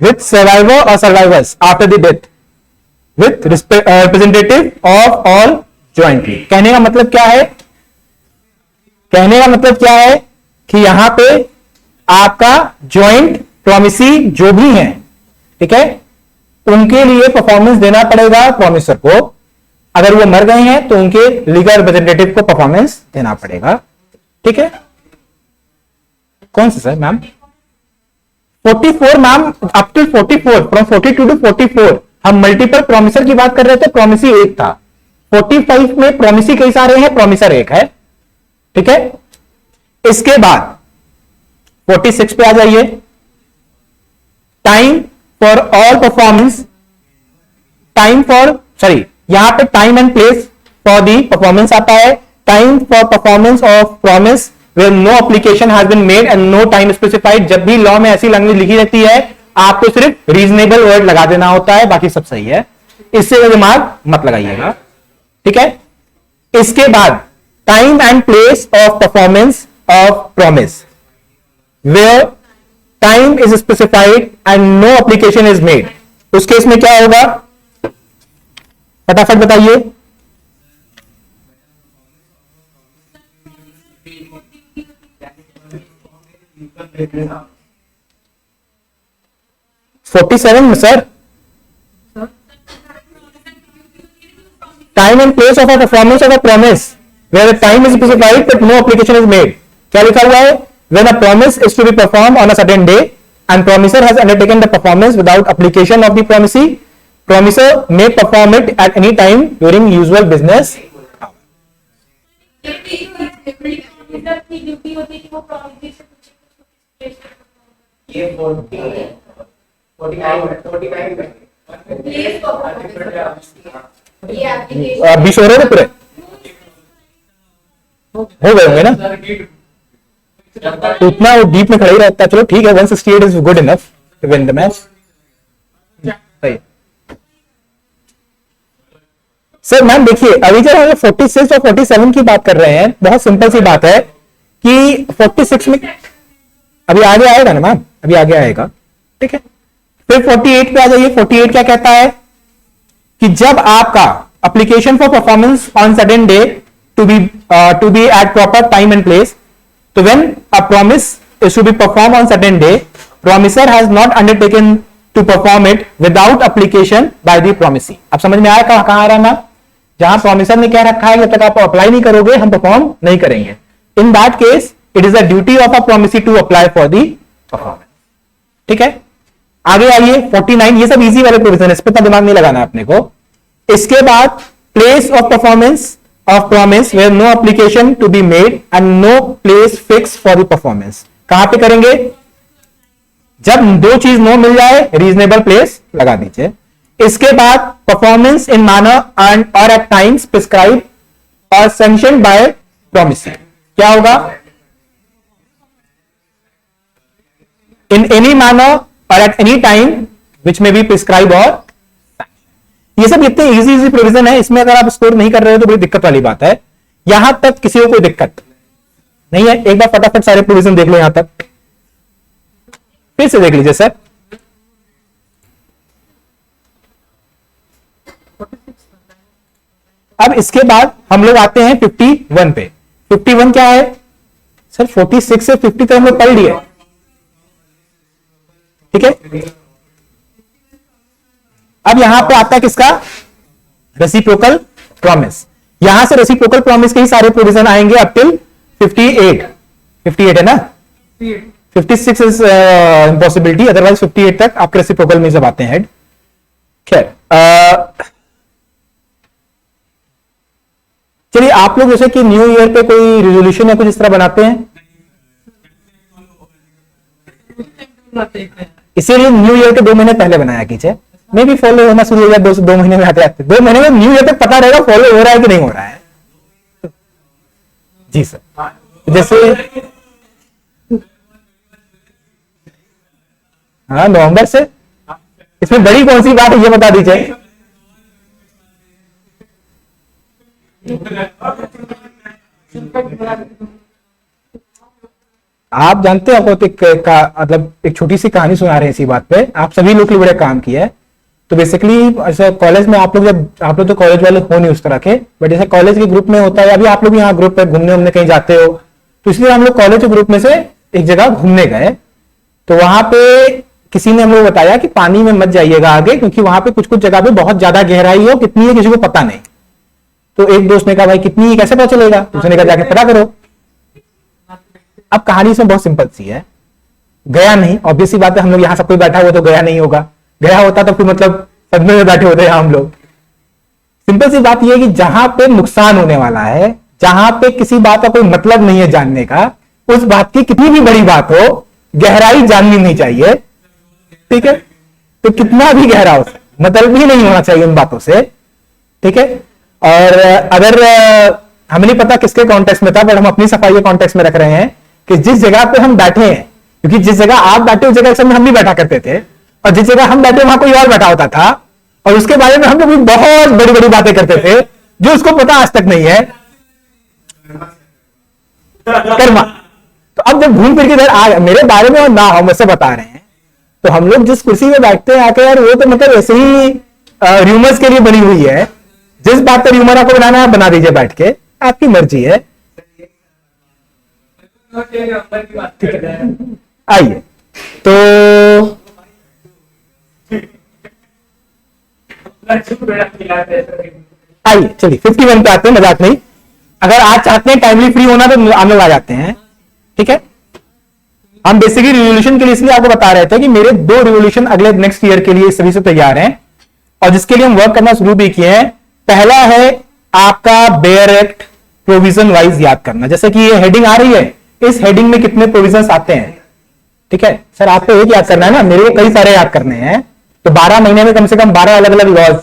with survivor or survivors after the death with representative of all jointly। कहने का मतलब क्या है? कहने का मतलब क्या है कि यहां पे आपका ज्वाइंट प्रोमिसी जो भी है, ठीक है, उनके लिए परफॉर्मेंस देना पड़ेगा प्रोमिसर को। अगर वो मर गए हैं तो उनके लीगल रिप्रेजेंटेटिव को परफॉर्मेंस देना पड़ेगा। ठीक है, कौन सा sir ma'am? 44 ma'am, up to 44, from 42 to 44 हम मल्टीपल प्रोमिसर की बात कर रहे थे, प्रोमिसी एक था। 45 में प्रोमिसी कई सारे हैं, प्रोमिसर एक है। ठीक है, इसके बाद 46 पे आ जाइए। Time for all performance, time for sorry यहां पे time and place for the performance आता है। Time for performance of promise where no application has been made and no time specified. जब भी लॉ में ऐसी लैंग्वेज लिखी रहती है आपको सिर्फ रीजनेबल वर्ड लगा देना होता है, बाकी सब सही है, इससे दिमाग मत लगाइएगा। ठीक है, इसके बाद time and place of performance of promise where time is specified and no application is made, उस केस में क्या होगा फटाफट बताइए। $47 में sir, time and place of a performance of a promise where the time is specified but no application is made, क्या लिखा हुआ है? When a promise is to be performed on a certain day and promiser has undertaken the performance without application of the promisee, promiser may perform it at any time during usual business। बीस हो रहे थे पूरे, हो गए होंगे ना? तो इतना वो डीप में खड़ा ही रहता है। चलो ठीक है, 168 is good enough to win the match. Sir ma'am देखिए, अभी जब हम 46 और 47 की बात कर रहे हैं, बहुत सिंपल सी बात है कि 46 में अभी आगे आएगा ना मैम, अभी आगे आएगा। ठीक है, फिर 48 पे आ जाइए। 48 क्या कहता है कि जब आपका application for performance on sudden day to be at proper time and place, तो when a promise is to be performed on certain day, promisor has not undertaken to perform it without application by the promisee. अब समझ में आया कहां आ रहा ना, जहां promisor ने कह रखा है जब तक आप अप्लाई नहीं करोगे हम परफॉर्म नहीं करेंगे. In that case it is the duty of a promisee to apply for the performance. ठीक है, आगे आइए 49. ये सब इजी वाले प्रोविजन, इस पर इतना दिमाग नहीं लगाना अपने को. इसके बाद place of performance of promise where no application to be made and no place fix for the performance. कहां पे करेंगे? जब दो चीज नो मिल जाए रीजनेबल प्लेस लगा दीजिए. इसके बाद परफॉर्मेंस इन मैनर एंड और एट टाइम्स प्रिस्क्राइब और सैंक्शन बाय प्रॉमिसी. क्या होगा? इन एनी मैनर और एट एनी टाइम विच में बी प्रिस्क्राइब और ये सब इतने इजी इजी प्रोविजन है, इसमें अगर आप स्कोर नहीं कर रहे हो तो बड़ी दिक्कत वाली बात है. यहां तक किसी को कोई दिक्कत नहीं है. एक बार फटाफट सारे प्रोविजन देख लो, यहां तक फिर से देख लीजिए सर. अब इसके बाद हम लोग आते हैं 51 पे. 51 क्या है सर? 46 से 50 तक हम लोग पढ़ लिए. ठीक है, अब यहां पे आता है किसका? Reciprocal promise. यहां से रेसिप्रोकल प्रॉमिस के ही सारे प्रोविजन आएंगे अप टिल 58. 58 है ना? 56 इज इम्पॉसिबिलिटी, अदरवाइज 58 तक आपके रेसिप्रोकल में सब आते हैं. खैर, चलिए आप लोग जैसे कि न्यू ईयर पे कोई रिजोल्यूशन या कुछ इस तरह बनाते हैं, इसीलिए न्यू ईयर के 2 महीने पहले बनाया कीजिए. मे भी फॉलो होना शुरू हो जाए 2 महीने में आते आते. 2 महीने में न्यू ईयर तक पता रहेगा फॉलो हो रहा है कि नहीं हो रहा है. जी सर, जैसे हाँ नवंबर से. इसमें बड़ी कौन सी बात है ये बता दीजिए. आप जानते हैं आपको मतलब एक छोटी सी कहानी सुना रहे हैं इसी बात पे. आप सभी लोग के लिए बड़ा काम किया है. तो बेसिकली ऐसा कॉलेज में आप लोग तो कॉलेज वाले हो नहीं उस तरह के, बट जैसे कॉलेज के ग्रुप में होता है, अभी आप लोग यहाँ ग्रुप पे घूमने उमने कहीं जाते हो, तो इसलिए हम लोग कॉलेज के ग्रुप में से एक जगह घूमने गए. तो वहां पे किसी ने हम लोग बताया कि पानी में मत जाइएगा आगे, क्योंकि वहां पे कुछ कुछ जगह पे बहुत ज्यादा गहराई हो, कितनी है किसी को पता नहीं. तो एक दोस्त ने कहा भाई कितनी कैसे पता चलेगा? दूसरे ने कहा जाके पता करो. अब कहानी इसमें बहुत सिंपल सी है. गया नहीं, ऑब्वियस सी बात है, हम लोग यहां सब कोई बैठा हुआ तो गया नहीं होगा. गया होता तो फिर मतलब सदमे में बैठे होते हैं हम लोग. सिंपल सी बात यह है कि जहां पे नुकसान होने वाला है, जहां पे किसी बात का कोई मतलब नहीं है जानने का, उस बात की कितनी भी बड़ी बात हो, गहराई जाननी नहीं चाहिए. ठीक है, तो कितना भी गहरा हो मतलब भी नहीं होना चाहिए उन बातों से. ठीक है, और अगर हमें नहीं पता किसके कॉन्टेक्स्ट में था, बट हम अपनी सफाई के कॉन्टेक्स्ट में रख रहे हैं कि जिस जगह पे हम बैठे हैं, क्योंकि जिस जगह आप बैठे उस जगह हम भी बैठा करते थे, और जिस जगह हम बैठे वहां कोई और बैठा होता था, और उसके बारे में हम लोग भी बहुत बड़ी बड़ी बातें करते थे जो उसको पता आज तक नहीं है. कर्मा. तो अब जब घूम फिर के इधर आ मेरे बारे में और ना हम ऐसे बता रहे हैं, तो हम लोग जिस कुर्सी में बैठते हैं आके यार, वो तो मतलब ऐसे ही र्यूमर्स के लिए बनी हुई है. जिस बात पर र्यूमर आपको बनाना है बना दीजिए बैठ के, आपकी मर्जी है. आइए तो आइए चलिए 51 पे आते हैं. मजाक नहीं, अगर आज चाहते हैं टाइमली फ्री होना तो हम लोग आ जाते हैं. ठीक है, हम बेसिकली रिवोल्यूशन के लिए इसलिए आपको बता रहे थे कि मेरे 2 रिवोल्यूशन अगले नेक्स्ट ईयर के लिए सभी से तैयार हैं, और जिसके लिए हम वर्क करना शुरू भी किए हैं. पहला है आपका बेयर एक्ट प्रोविजन वाइज याद करना. जैसे कि ये हेडिंग आ रही है, इस हेडिंग में कितने प्रोविजन आते हैं. ठीक है सर, आपको एक याद करना है ना, मेरे को कई सारे याद करने हैं. तो 12 महीने में कम से कम 12 अलग अलग लॉज,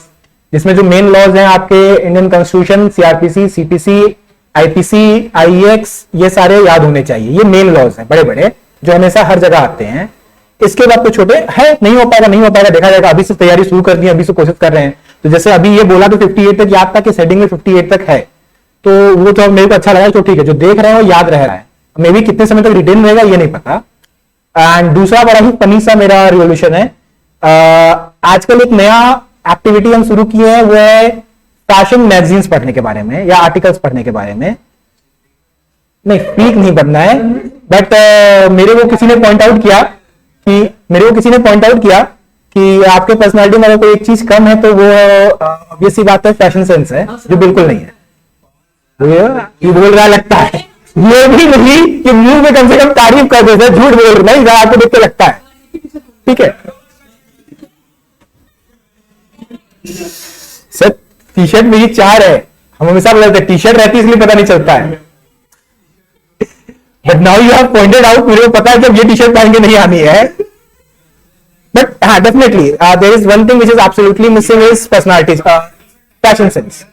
जिसमें जो मेन लॉज हैं आपके Indian constitution, CrPC, CPC, IPC, IX, ये सारे याद होने चाहिए. ये मेन लॉज हैं बड़े बड़े जो हमेशा हर जगह आते हैं. इसके बाद तो छोटे है, नहीं हो पाएगा देखा जाएगा. अभी से तैयारी शुरू कर दी, अभी से कोशिश कर रहे हैं. तो जैसे अभी ये बोला तो 58 तक याद था कि सेटिंग में 58 तक है, तो वो तो मेरे को अच्छा लगा. तो ठीक है, जो देख रहे हैं वो याद रह रहा है. मे भी कितने समय तक रिटेन रहेगा ये नहीं पता. एंड दूसरा बड़ा ही फनी सा मेरा रिवोल्यूशन है. आजकल एक नया एक्टिविटी हम शुरू किए हैं, वो है फैशन मैगजीन्स पढ़ने के बारे में या आर्टिकल्स पढ़ने के बारे में. नहीं, पीक नहीं बनना है, बट मेरे को किसी ने पॉइंट आउट किया कि आपके पर्सनालिटी में अगर कोई एक चीज कम है तो वो ऑब्वियसली बात है फैशन सेंस है, जो बिल्कुल नहीं है। ये बोल रहा लगता है, ये भी नहीं कि मुंह में कम से कम तारीफ कर देते, झूठ बोल रहा है, आपको देख के लगता है। ठीक है सर, टी शर्ट मेरी 4 है, हम हमेशा बोलते हैं टी शर्ट रहती है इसलिए पता नहीं चलता है। But now you have pointed out, मेरे को पता है कि अब ये टी शर्ट पहन के नहीं आनी है। बट हाँ, definitely there is one thing which is absolutely missing is personality, fashion sense.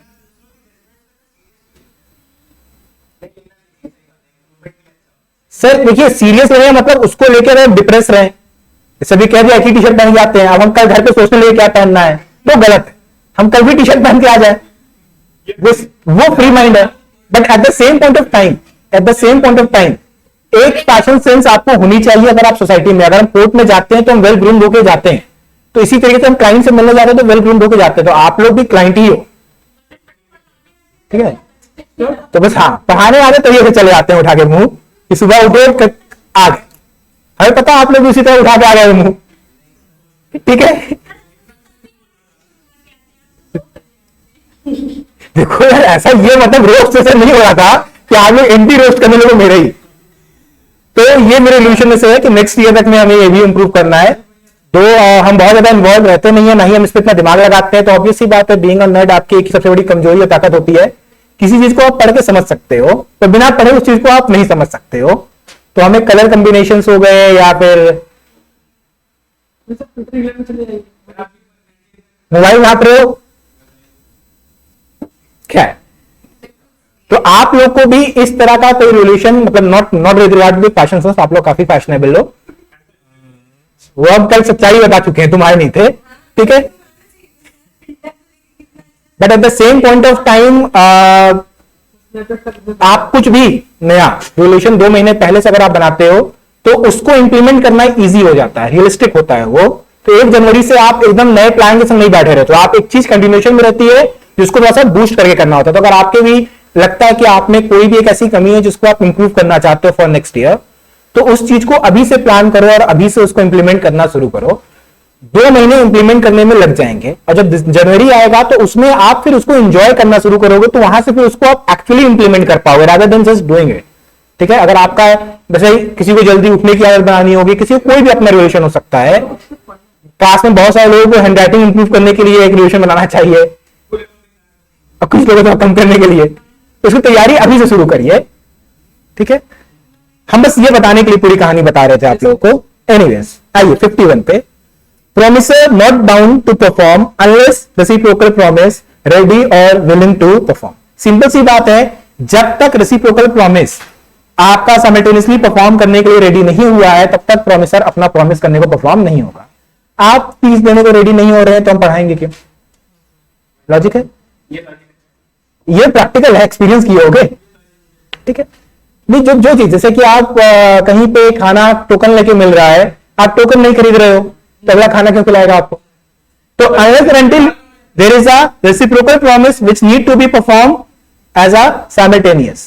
Sir देखिए, सीरियस रहे मतलब उसको लेकर डिप्रेस रहे, सभी कह दिया कि टी शर्ट पहन के आते हैं, अब हम कल घर पे सोचने लगे क्या पहनना है, तो गलत है। हम कल भी टी शर्ट पहन के आ जाए, वो फ्री माइंड है। But at the same point of time एक फैशन सेंस आपको होनी चाहिए। अगर आप सोसाइटी में, अगर हम कोर्ट में जाते हैं तो हम वेल ग्रूम्ड होके जाते हैं, तो इसी तरीके से हम क्लाइंट से मिलने जाते हैं तो वेल ग्रूम्ड होके जाते हैं। तो आप लोग भी क्लाइंट ही हो, ठीक है। तो बस हाँ, पढ़ाने वाले तरीके से चले आते हैं उठा के मुंह कि सुबह उठे आ गए, हमें पता आप लोग उसी तरह उठा के आ गए मुंह, ठीक है। देखो यार, ऐसा ये मतलब रोस्ट से नहीं हो रहा था कि आप लोग एंटी रोस्ट करने लगे मेरे ही। तो ये मेरे रिलेशन में से है कि नेक्स्ट ईयर तक में हमें ये भी इंप्रूव करना है। तो हम बहुत ज्यादा इन्वॉल्व रहते नहीं है, ना ही हम इस पर इतना दिमाग लगाते हैं। तो ऑब्वियस सी बात है, बीइंग अ नर्ड आपकी एक सबसे बड़ी कमजोरी और ताकत होती है, किसी चीज को आप पढ़ के समझ सकते हो, तो बिना पढ़े उस चीज को आप नहीं समझ सकते हो। तो हमें कलर कॉम्बिनेशन हो गए या फिर मोबाइल नाप रहे हो क्या है, तो आप लोग को भी इस तरह का कोई रिलेशन, मतलब not with regard to fashion sense, आप लोग काफी फैशनेबल हो, वो अब कल सच्चाई बता चुके हैं, तुम्हारे नहीं थे, ठीक है। But at the same point of time आप कुछ भी नया रिलेशन 2 महीने पहले से अगर आप बनाते हो तो उसको इंप्लीमेंट करना इजी हो जाता है, रियलिस्टिक होता है वो। तो 1 जनवरी से आप एकदम नए प्लान के संग नहीं बैठे रहे, तो आप एक चीज कंटिन्यूएशन में रहती है जिसको थोड़ा सा बूस्ट करके करना होता है। तो अगर आपके भी लगता है कि आप में कोई भी एक ऐसी कमी है जिसको आप इंप्रूव करना चाहते हो फॉर नेक्स्ट ईयर, तो उस चीज को अभी से प्लान करो और अभी से उसको इंप्लीमेंट करना शुरू करो। 2 महीने इंप्लीमेंट करने में लग जाएंगे और जब जनवरी आएगा तो उसमें आप फिर उसको एंजॉय करना शुरू करोगे, तो वहां से फिर उसको आप एक्चुअली इंप्लीमेंट कर पाओगे rather than just doing it, ठीक है। अगर आपका वैसे किसी को जल्दी उठने की आदत बनानी होगी, किसी को कोई भी अपना रिलेशन हो सकता है, क्लास में बहुत सारे लोगों को हैंडराइटिंग इंप्रूव करने के लिए एक रिलेशन बनाना चाहिए और कुछ लोगों को कम करने के लिए, तो उसकी तैयारी अभी से शुरू करिए, ठीक है। हम बस ये बताने के लिए पूरी कहानी बता रहे थे आप लोगों को। एनीवेज, आइए 51 पे, promiser not bound to perform unless reciprocal promise ready or willing to perform। Simple सी बात है, जब तक reciprocal promise आपका simultaneously परफॉर्म करने के लिए रेडी नहीं हुआ है, तब तक प्रोमिसर अपना प्रॉमिस करने को परफॉर्म नहीं होगा। आप फीस देने को रेडी नहीं हो रहे हैं तो हम पढ़ाएंगे क्यों? लॉजिक है, ये प्रैक्टिकल है, एक्सपीरियंस किए होगे, ठीक है। नहीं, जो चीज, जैसे कि आप कहीं पे खाना टोकन लेके मिल रहा है, आप टोकन नहीं खरीद रहे हो तो अगला खाना क्यों खिलाएगा आपको? तो unless and until there is a reciprocal promise which need to be performed as a simultaneous,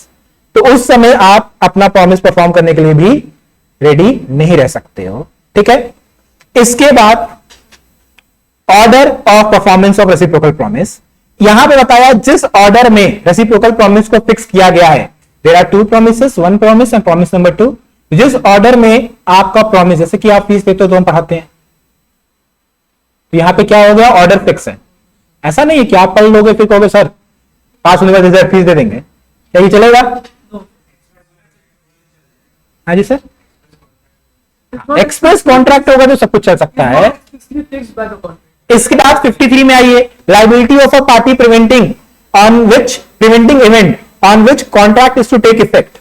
तो उस समय आप अपना प्रॉमिस परफॉर्म करने के लिए भी रेडी नहीं रह सकते हो, ठीक है। इसके बाद order of performance of reciprocal promise, यहां पे बताया जिस ऑर्डर में रेसिप्रोकल प्रॉमिस को फिक्स किया गया है, there are 2 promises, 1 promise and promise number 2। जिस ऑर्डर में आपका प्रॉमिस, जैसे कि आप फीस देते हो तो हम पढ़ाते हैं, तो यहां पे क्या हो गया, ऑर्डर फिक्स है। ऐसा नहीं है कि आप पढ़ लोगे फिर कहोगे सर पास होने के बाद फीस दे देंगे, क्या ये चलेगा? हाँ जी सर, एक्सप्रेस कॉन्ट्रैक्ट होगा तो सब कुछ चल सकता है। इसके बाद 53 में आइए, liability of a party preventing event on which contract is to take effect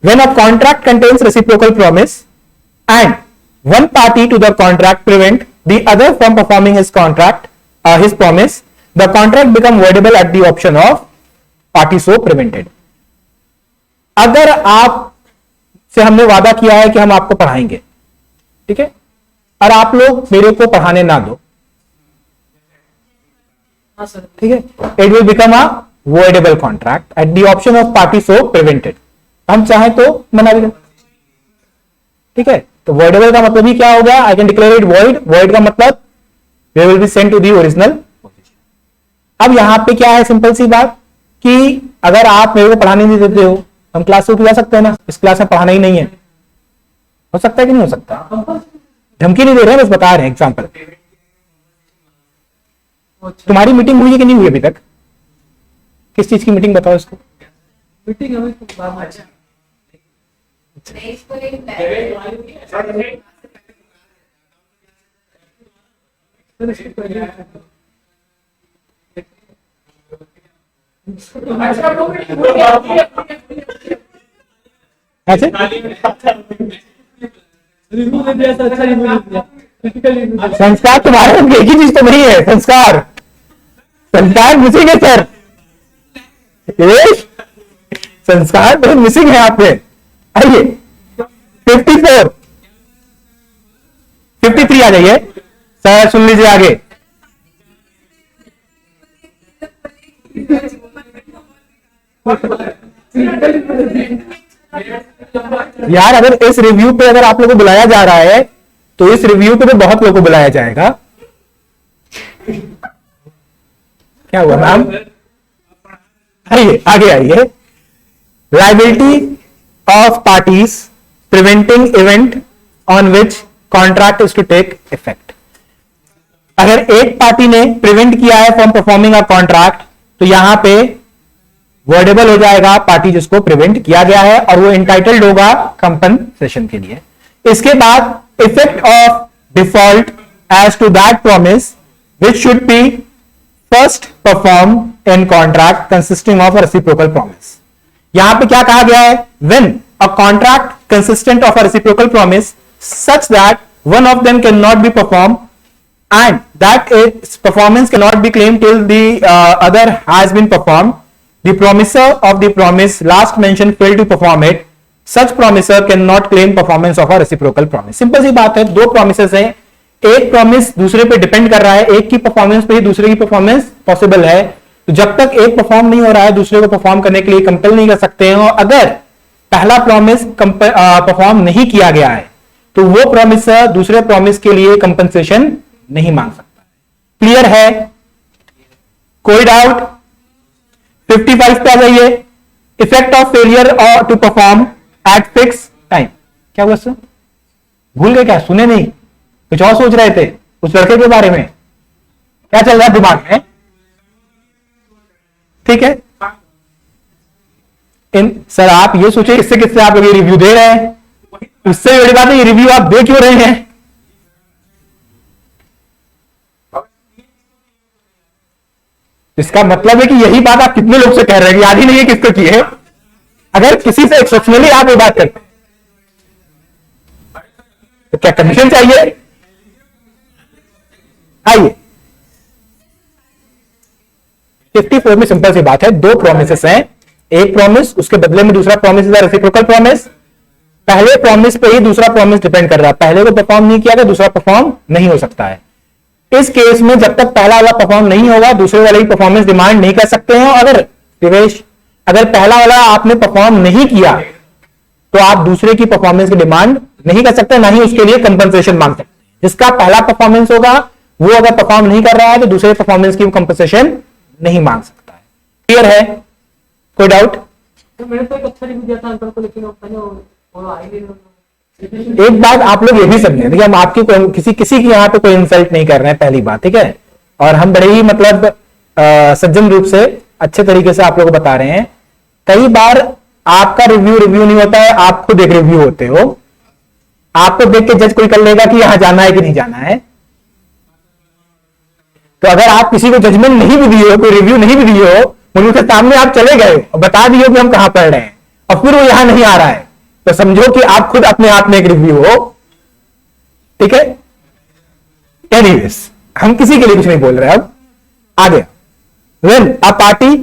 when a contract contains reciprocal promise and one party to the contract prevent the other from performing his promise, the contract become voidable at the option of party so prevented। अगर आप से हमने वादा किया है कि हम आपको पढ़ाएंगे, ठीक है, और आप लोग मेरे को पढ़ाने ना दो, ठीक है, it will become a voidable contract at the option of party so prevented। हम चाहें तो बना भी दें। ठीक है, तो voidable का मतलब ही क्या हो गया, I can declare it void। void का मतलब we will be sent to the original position. अब यहां पे क्या है, सिंपल सी बात कि अगर आप मेरे को पढ़ाने नहीं देते हो, हम क्लास से जा सकते हैं ना, इस क्लास में पढ़ाना ही नहीं है, हो सकता है कि नहीं हो सकता? धमकी नहीं दे रहे हैं, बस बता रहे हैं एग्जाम्पल। तुम्हारी मीटिंग हुई है कि नहीं हुई अभी तक? किस चीज की मीटिंग बताओ इसको। मीटिंग हमें बाद में ऐसे रिव्यू दे दिया, अच्छा रिव्यू दे दिया, क्रिटिकल रिव्यू। संस्कार तुम्हारे में एक ही चीज तो नहीं है, संस्कार संस्कार मिसिंग है सर, संस्कार बहुत मिसिंग है आप में। आइए 54 53 आ जाइए सर, सुन लीजिए आगे। यार अगर इस रिव्यू पे अगर आप लोगों को बुलाया जा रहा है तो इस रिव्यू पे तो बहुत लोगों को बुलाया जाएगा। क्या हुआ मैम? आइए आगे आइए। Liability of parties preventing event on which contract is to take effect. अगर एक पार्टी ने प्रिवेंट किया है फ्रॉम परफॉर्मिंग अ कॉन्ट्रैक्ट तो यहां पे वर्डेबल हो जाएगा पार्टी जिसको प्रिवेंट किया गया है और वो इंटाइटल्ड होगा कंपनसेशन के लिए। इसके बाद effect of default as to that promise which should be first perform in contract consisting of a reciprocal promise. यहां पे क्या कहा गया है, when a contract consistent of a reciprocal promise such that one of them can not be perform and that its performance cannot be claimed till the other has been performed, the promiser of the promise last mentioned failed to perform it, such promiser cannot claim performance of a reciprocal promise। Simple सी बात है, दो promises हैं, एक promise दूसरे पे depend कर रहा है, एक की परफॉर्मेंस पे ही दूसरे की परफॉर्मेंस पॉसिबल है। तो जब तक एक परफॉर्म नहीं हो रहा है दूसरे को परफॉर्म करने के लिए कंपेल नहीं कर सकते हैं, और अगर पहला प्रॉमिस परफॉर्म नहीं किया गया है तो वो प्रॉमिसर दूसरे प्रॉमिस के लिए कंपनसेशन नहीं मांग सकता। क्लियर है? कोई डाउट? 55 पे आ जाइए। इफेक्ट ऑफ फेलियर और to perform at fix time. क्या हुआ सर? भूल गए क्या? सुने नहीं? कुछ और सोच रहे थे उस लड़के के बारे में? क्या चल रहा है दिमाग में? ठीक है, सर आप ये सोचिए किससे किससे आप लोग ये रिव्यू दे रहे हैं, उससे बड़ी बात है ये रिव्यू आप दे क्यों रहे हैं? इसका मतलब है कि यही बात आप कितने लोग से कह रहे हैं कि याद ही नहीं है किसको की है। अगर किसी से एक्सेप्शनली आप ये बात करते हैं तो क्या कमीशन चाहिए? आइए 54 में सिंपल सी बात है, दो प्रॉमिसेस हैं, एक प्रॉमिस उसके बदले में दूसरा प्रॉमिस इज रेसिप्रोकल प्रॉमिस। पहले प्रॉमिस पे ही दूसरा प्रॉमिस डिपेंड कर रहा है, पहले को परफॉर्म नहीं किया तो दूसरा परफॉर्म नहीं हो सकता है। इस केस में जब तक पहला वाला परफॉर्म नहीं होगा दूसरे वाले की परफॉर्मेंस डिमांड नहीं कर सकते हैं। अगर दिवेश अगर पहला वाला आपने परफॉर्म नहीं किया तो आप दूसरे की परफॉर्मेंस की डिमांड नहीं कर सकते, ना ही उसके लिए कंपनसेशन मांग सकते। जिसका पहला परफॉर्मेंस होगा वो अगर परफॉर्म नहीं कर रहा है तो दूसरे परफॉर्मेंस की कंपनसेशन नहीं मांग सकता है। क्लियर है? कोई डाउट? तो मैंने तो एक अच्छा रिव्यू दिया था अंकल को, लेकिन वो आई नहीं। एक बात आप लोग ये भी समझे, देखिए हम आपकी किसी की यहाँ पे कोई इंसल्ट नहीं कर रहे हैं, पहली बात, ठीक है, और हम बड़े ही मतलब सज्जन रूप से अच्छे तरीके से आप लोग को बता रहे हैं। कई बार आपका रिव्यू नहीं होता है, आप खुद एक रिव्यू होते हो, आपको देख के जज कोई कर लेगा कि यहां जाना है कि नहीं जाना है। तो अगर आप किसी को जजमेंट नहीं भी दिए हो, कोई रिव्यू नहीं भी दिए हो, मुझे उसके सामने आप चले गए और बता दिए कि हम कहां पढ़ रहे हैं और फिर वो यहां नहीं आ रहा है, तो समझो कि आप खुद अपने आप में एक रिव्यू हो। ठीक है, एनीवेज हम किसी के लिए कुछ नहीं बोल रहे। अब आगे व्हेन अ पार्टी,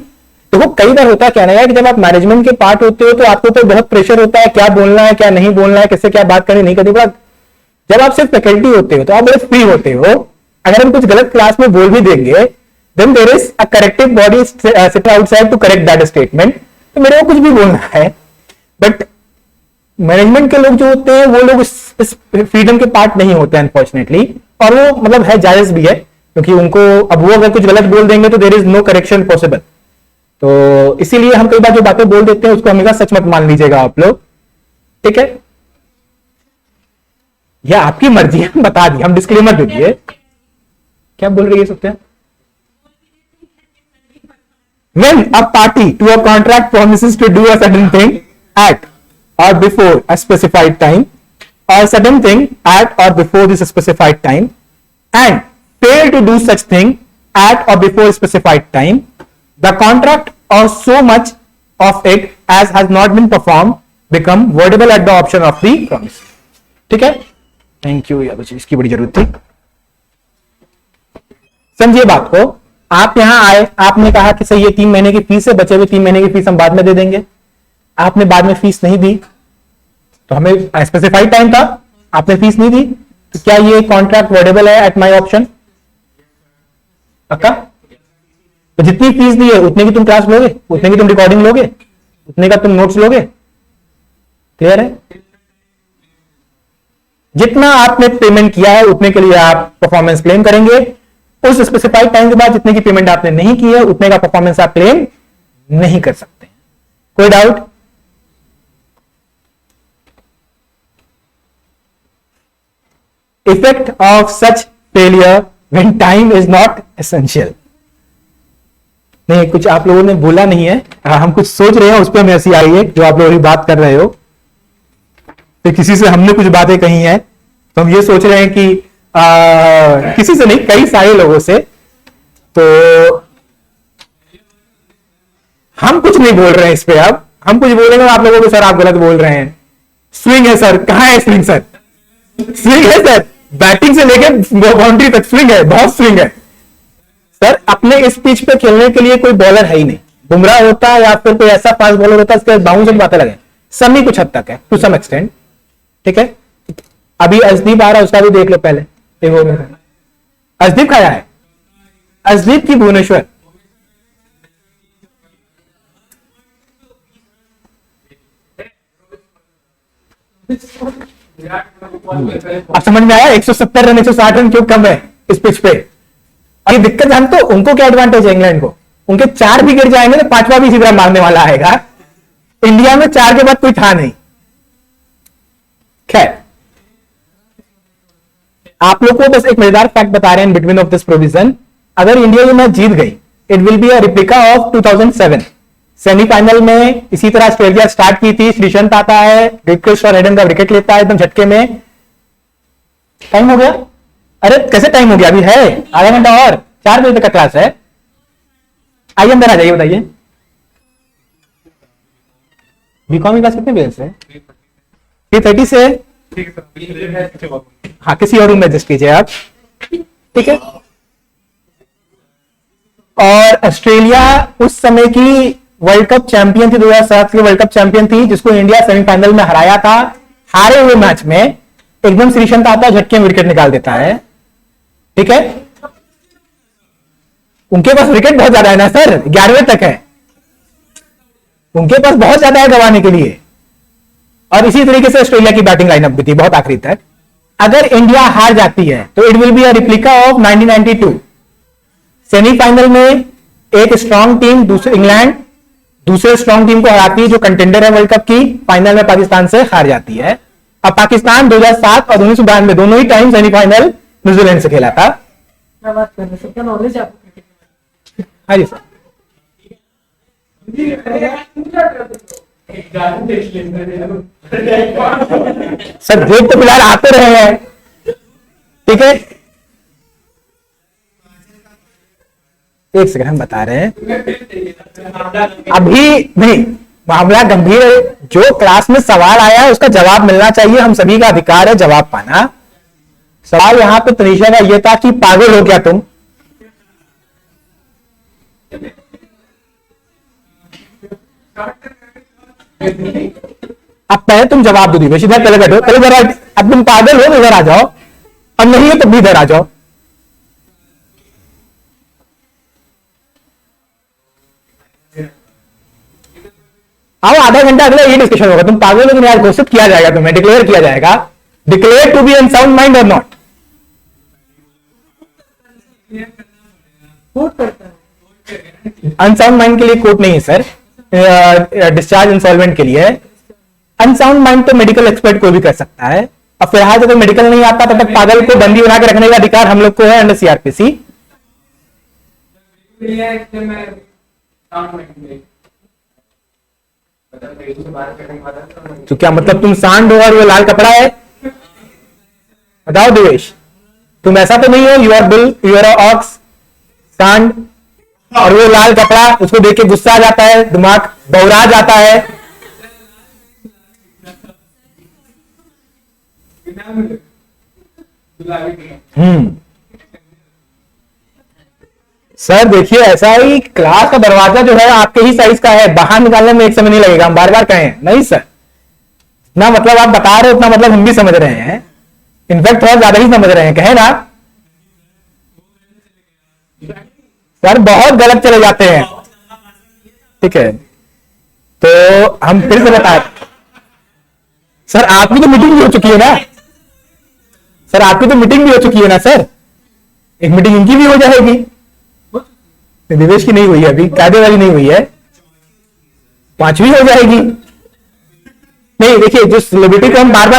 देखो कई बार होता है क्या ना कि जब आप मैनेजमेंट के पार्ट होते हो तो आपको तो बहुत प्रेशर होता है, क्या बोलना है क्या नहीं बोलना है, किससे क्या बात करनी नहीं करनी। बट जब आप सिर्फ फैकल्टी होते हो तो आप बड़े फ्री होते हो। अगर हम कुछ गलत क्लास में बोल भी देंगे then there is a corrective body sit outside to correct that statement. तो मेरे को कुछ भी बोलना है बट मैनेजमेंट के लोग जो होते हैं वो लोग इस फ्रीडम के पार्ट नहीं होते हैं अनफॉर्चुनेटली, और वो मतलब है, जायज भी है, क्योंकि उनको अब वो अगर कुछ गलत बोल देंगे तो there is no correction possible. तो इसीलिए हम कई बार जो बातें बोल देते हैं उसको हमेशा सच मत मान लीजिएगा आप लोग, ठीक है? या आपकी मर्जी है, बता दी, हम डिस्क्लेमर दे दिए। क्या बोल रही है Satya? When a party to a contract promises to do a certain thing at or before a specified time, or certain thing at or before this specified time, and fail to do such thing at or before specified time, the contract or so much of it as has not been performed become voidable at the option of the promise. ठीक है? Thank you यार, इसकी बड़ी जरूरत थी। समझिए बात को। आप यहां आए, आपने कहा कि सही ये 3 महीने की फीस है, बचे हुए 3 महीने की फीस हम बाद में दे देंगे। आपने बाद में फीस नहीं दी, तो हमें स्पेसिफाइड टाइम था, आपने फीस नहीं दी, तो क्या ये कॉन्ट्रैक्ट वॉइडेबल है एट माय ऑप्शन? पक्का? तो जितनी फीस दी है उतने की तुम क्लास लोगे, उतने की तुम रिकॉर्डिंग लोगे, उतने का तुम नोट्स लोगे। क्लियर है? जितना आपने पेमेंट किया है उतने के लिए आप परफॉर्मेंस क्लेम करेंगे। उस स्पेसिफाइड टाइम के बाद जितने की पेमेंट आपने नहीं की है उतने का परफॉर्मेंस आप क्लेम नहीं कर सकते। कोई doubt? Effect of such failure when time is not essential. नहीं, कुछ आप लोगों ने बोला नहीं है, हम कुछ सोच रहे हैं, उस पर हमें हंसी आई है जो आप लोग अभी बात कर रहे हो। तो किसी से हमने कुछ बातें कही हैं तो हम ये सोच रहे हैं कि किसी से नहीं, कई सारे लोगों से, तो हम कुछ नहीं बोल रहे हैं इस पे। अब हम कुछ बोलेंगे आप लोगों को सर आप गलत बोल रहे हैं। स्विंग है सर, कहां है स्विंग सर? स्विंग है सर, बैटिंग से लेकर बाउंड्री तक स्विंग है, बहुत स्विंग है सर। अपने इस पिच पे खेलने के लिए कोई बॉलर है ही नहीं। बुमराह होता है या फिर कोई ऐसा फास्ट बॉलर होता है इसके बाउंस की बातें लगे, समी कुछ हद तक है, टू सम एक्सटेंट, ठीक है? अभी अजदीप आ रहा है, उसका भी देख लो पहले। अजदीप खाया है, अजदीप की भुवनेश्वर। अब समझ में आया 170 रन 160 रन क्यों कम है इस पिच पे? और ये दिक्कत जानते हो उनको क्या एडवांटेज है इंग्लैंड को? उनके 4 भी गिर जाएंगे तो 5वां भी इसी तरह मारने वाला आएगा। इंडिया में 4 के बाद कोई था नहीं। खैर, आप लोग को बस एक मजेदार फैक्ट बता रहे हैं बिटवीन ऑफ दिस प्रोविजन। अगर इंडिया ये मैच जीत गई, it will be a replica of 2007 semifinal में। इसी तरह ऑस्ट्रेलिया स्टार्ट की थी, श्रीशंत आता है, ग्रिगोर्स और हेडन का विकेट लेता है एकदम झटके में। टाइम हो गया? अरे कैसे टाइम हो गया? अभी है आधा घंटा और, 4 बजे तक का क्लास है। आइए अंदर आ जाइए, बताइए बीकॉम की क्लास कितने बजे से? 3:30 से। हाँ, किसी और रूम में एडजस्ट कीजिए आप, ठीक है? और ऑस्ट्रेलिया उस समय की वर्ल्ड कप चैंपियन थी, 2007 की वर्ल्ड कप चैंपियन थी, जिसको इंडिया सेमीफाइनल में हराया था। हारे हुए मैच में एकदम श्रीशंत आता है, झटके में विकेट निकाल देता है, ठीक है? उनके पास विकेट बहुत ज्यादा है ना सर, 11वें तक है, उनके पास बहुत ज्यादा है गंवाने के लिए। और इसी तरीके से ऑस्ट्रेलिया की बैटिंग लाइनअप भी थी बहुत आखिरी तक। अगर इंडिया हार जाती है तो it will be a replica of 1992। Semifinal में एक स्ट्रांग टीम इंग्लैंड दूसरे स्ट्रांग टीम को हराती है जो कंटेंडर है वर्ल्ड कप की, फाइनल में पाकिस्तान से हार जाती है। अब पाकिस्तान 2007 और 1992 दोनों ही टाइम सेमीफाइनल न्यूजीलैंड से खेला था। क्या बात कर रहे हैं? क्या नॉलेज है आपको? हाँ जी सर। सर देख तो फिलहाल आते रहे हैं, ठीक है? एक सेकंड, हम बता रहे हैं अभी नहीं, मामला गंभीर है। जो क्लास में सवाल आया है उसका जवाब मिलना चाहिए, हम सभी का अधिकार है जवाब पाना। सवाल यहां पे तनीषा का यह था कि पागल हो क्या तुम? अब पहले तुम जवाब दो दिवेश, इधर पहले बैठो, पहले जरा। अब तुम पागल हो तो इधर आ जाओ, और नहीं हो तो भी इधर आ जाओ। आओ आधा घंटा अगला ये डिस्कशन होगा, तुम पागल हो कि नहीं यार, घोषित किया जाएगा, तुम्हें डिक्लेयर किया जाएगा, declare to be unsound mind or not. Quote करता है। अनसाउंड माइंड के लिए कोर्ट नहीं है सर, डिस्चार्ज इंसॉल्वेंट के लिए। अनसाउंड माइंड तो मेडिकल एक्सपर्ट कोई भी कर सकता है, और फिलहाल जब तक मेडिकल नहीं आता तब तक पागल को बंदी बना के रखने का अधिकार हम लोग को है अंडर सीआरपीसी। तो क्या मतलब तुम सांड हो और वो लाल कपड़ा है? बताओ देवेश, तुम ऐसा तो नहीं हो you are bull, you are ox, सांड, और वो लाल कपड़ा, उसको देख के गुस्सा आ जाता है, दिमाग बौरा जाता है। सर देखिए, ऐसा ही क्लास का दरवाजा जो है आपके ही साइज का है, बाहर निकालने में एक समय नहीं लगेगा, हम बार बार कहें नहीं सर। ना मतलब आप बता रहे हो उतना मतलब हम भी समझ रहे हैं, इनफैक्ट थोड़ा ज्यादा ही समझ रहे हैं, कहे ना सर, बहुत गलत चले जाते हैं। ठीक है, तो हम फिर से बताए सर, आपकी तो मीटिंग भी हो चुकी है ना सर, आपकी तो मीटिंग भी हो चुकी है ना सर, एक मीटिंग इनकी भी हो जाएगी। निवेश की नहीं हुई है अभी, कायदे वाली नहीं हुई है, 5वीं हो जाएगी। नहीं देखिए, जो सेलिब्रिटी को हम बार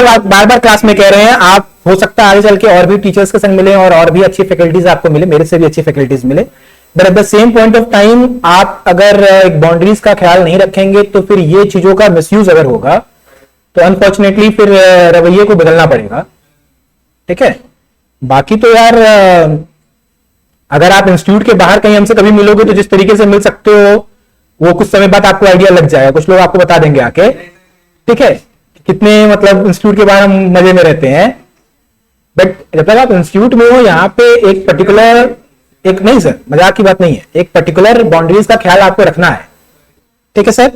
बार क्लास में कह रहे हैं, आप हो सकता है आगे चल के और भी टीचर्स के संग मिले और भी अच्छी फैकल्टीज आपको मिले, मेरे से भी अच्छी फैकल्टीज मिले, but at the same point of time आप अगर एक बाउंड्रीज का ख्याल नहीं रखेंगे तो फिर ये चीजों का मिसयूज अगर होगा तो अनफॉर्चुनेटली फिर रवैये को बदलना पड़ेगा। ठीक है, बाकी तो यार अगर आप इंस्टीट्यूट के बाहर कहीं हमसे कभी मिलोगे तो जिस तरीके से मिल सकते हो वो कुछ समय बाद आपको आइडिया लग जाएगा, कुछ लोग आपको बता देंगे आके। ठीक है, कितने मतलब इंस्टीट्यूट के बाहर हम मजे में रहते हैं, बट जब तक आप इंस्टीट्यूट में हो यहाँ पे एक पर्टिकुलर, एक नहीं सर मजाक की बात नहीं है, एक पर्टिकुलर बाउंड्रीज का ख्याल आपको रखना है। ठीक है सर,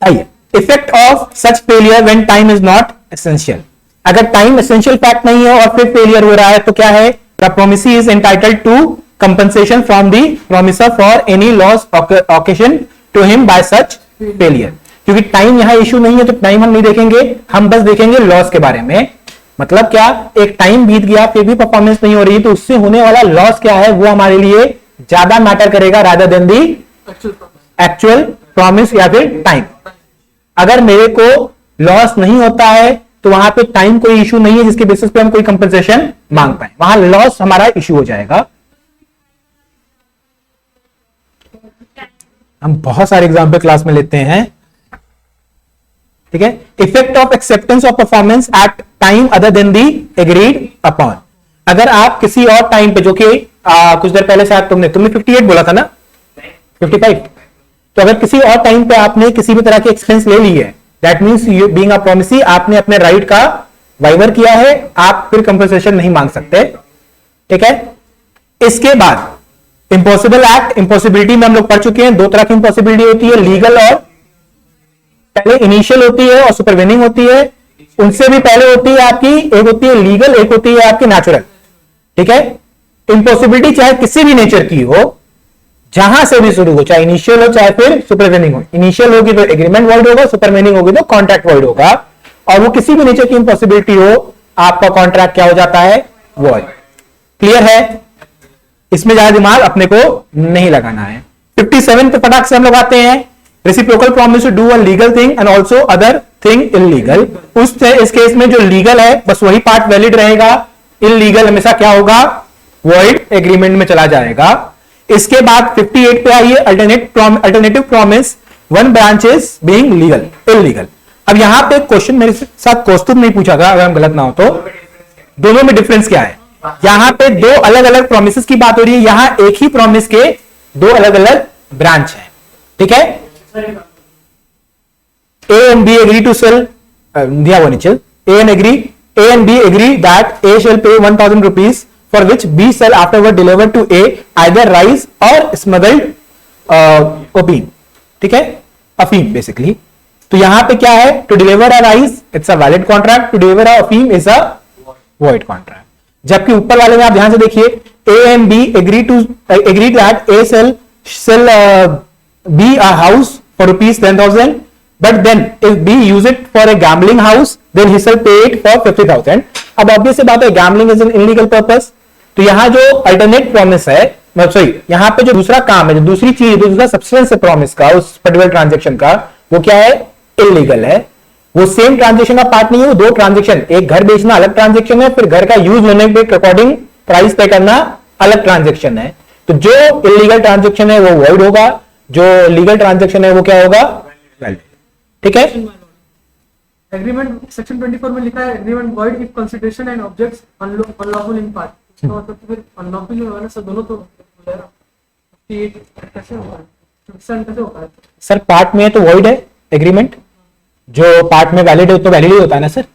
आइए, effect of such failure when time is not essential. अगर टाइम एसेंशियल फैक्ट नहीं है और फिर फेलियर हो रहा है तो क्या है, the promisee is entitled to compensation from the promisor for any loss occasion to him by such failure. क्योंकि टाइम यहां इश्यू नहीं है तो टाइम हम नहीं देखेंगे, हम बस देखेंगे लॉस के बारे में। मतलब क्या, एक टाइम बीत गया फिर भी परफॉर्मेंस नहीं हो रही तो उससे होने वाला लॉस क्या है वो हमारे लिए ज्यादा मैटर करेगा rather than the actual promise या फिर टाइम। अगर मेरे को लॉस नहीं होता है तो वहां पे टाइम कोई इश्यू नहीं है जिसके बेसिस पे हम कोई कंपनसेशन मांग पाए, वहां लॉस हमारा इश्यू हो जाएगा। हम बहुत सारे एग्जाम्पल क्लास में लेते हैं। ठीक है, effect of acceptance of performance at time other than the agreed upon. अगर आप किसी और टाइम पे, जो कि कुछ देर पहले शायद तुमने 58 बोला था ना, 55, तो अगर किसी और टाइम पे आपने किसी भी तरह की एक्सपेंस ले ली है, that means you being a promisee, आपने अपने राइट का वाइवर किया है, आप फिर कंपनसेशन नहीं मांग सकते। ठीक है, इसके बाद इम्पॉसिबल एक्ट, इम्पॉसिबिलिटी में हम लोग पढ़ चुके हैं, दो तरह की इम्पॉसिबिलिटी होती है, लीगल और पहले इनिशियल होती है और सुपरवेनिंग होती है। उनसे भी पहले होती है आपकी, एक होती है लीगल, एक होती है आपकी नेचुरल। ठीक है, इम्पॉसिबिलिटी चाहे किसी भी नेचर की हो, जहां से भी शुरू हो, चाहे इनिशियल हो चाहे फिर सुपरवेनिंग हो। इनिशियल होगी तो एग्रीमेंट वर्ड होगा, सुपरवेनिंग होगी तो कॉन्ट्रैक्ट वर्ड होगा, और वो किसी भी नेचर की इम्पॉसिबिलिटी हो, आपका कॉन्ट्रैक्ट क्या हो जाता है, वॉइड। क्लियर है, इसमें ज्यादा दिमाग अपने को नहीं लगाना है। 57 पे फटाक से हम लोग आते हैं, reciprocal promise to do a legal thing and also other thing illegal. इस केस में जो लीगल है बस वही पार्ट वैलिड रहेगा, इलीगल हमेशा क्या होगा, वॉइड एग्रीमेंट में चला जाएगा। इसके बाद 58 पे आइए, alternative promise one branch is being legal illegal. अब यहां पे क्वेश्चन मेरे साथ कौस्तुभ नहीं पूछा था, अगर हम गलत ना हो तो, दोनों में डिफरेंस क्या है। यहां पे दो अलग अलग प्रोमिस की बात हो रही है, यहां एक ही प्रॉमिस के दो अलग अलग ब्रांच है। ठीक है, A and B agree to sell, दिया हुआ नीचे, A and B agree that A shall pay 1000 rupees for which B shall afterward deliver to A either rice or smuggled opium. ठीक है, अफीम बेसिकली। तो यहां पे क्या है, to deliver a rice it's a valid contract, to deliver a अफीम is a void contract. जबकि ऊपर वाले में आप ध्यान से देखिए, A and B agree that A shall B a house for rupees 10,000, but then if B use it for a gambling house, then he shall pay it for 50,000. अब obvious सी बात है, gambling is an illegal purpose, तो यहाँ जो alternate promise है, sorry यहाँ पे जो दूसरा काम है, जो दूसरी चीज, दूसरा सब्सटेंस है प्रॉमिस का, उस पर्टिकुलर ट्रांजेक्शन का, वो क्या है, इलीगल है। वो सेम ट्रांजेक्शन का पार्ट नहीं है, वो दो ट्रांजेक्शन, एक घर बेचना अलग ट्रांजेक्शन है, फिर घर का यूज होने के अकॉर्डिंग प्राइस पे करना अलग ट्रांजेक्शन है। तो जो इलीगल ट्रांजेक्शन है वो वॉइड होगा, जो लीगल ट्रांजेक्शन है वो क्या होगा, वैलिड। ठीक है। एग्रीमेंट सेक्शन 24 में लिखा है agreement void if consideration and objects unlawful in part. इसका मतलब तो फिर अनलॉफुल होगा ना सर, दोनों तो हो जाएगा। ये कैसे होगा, कैसे होगा सर? पार्ट में तो वॉइड है एग्रीमेंट, जो पार्ट में वैलिड है तो वैलिड ही होता है ना sir.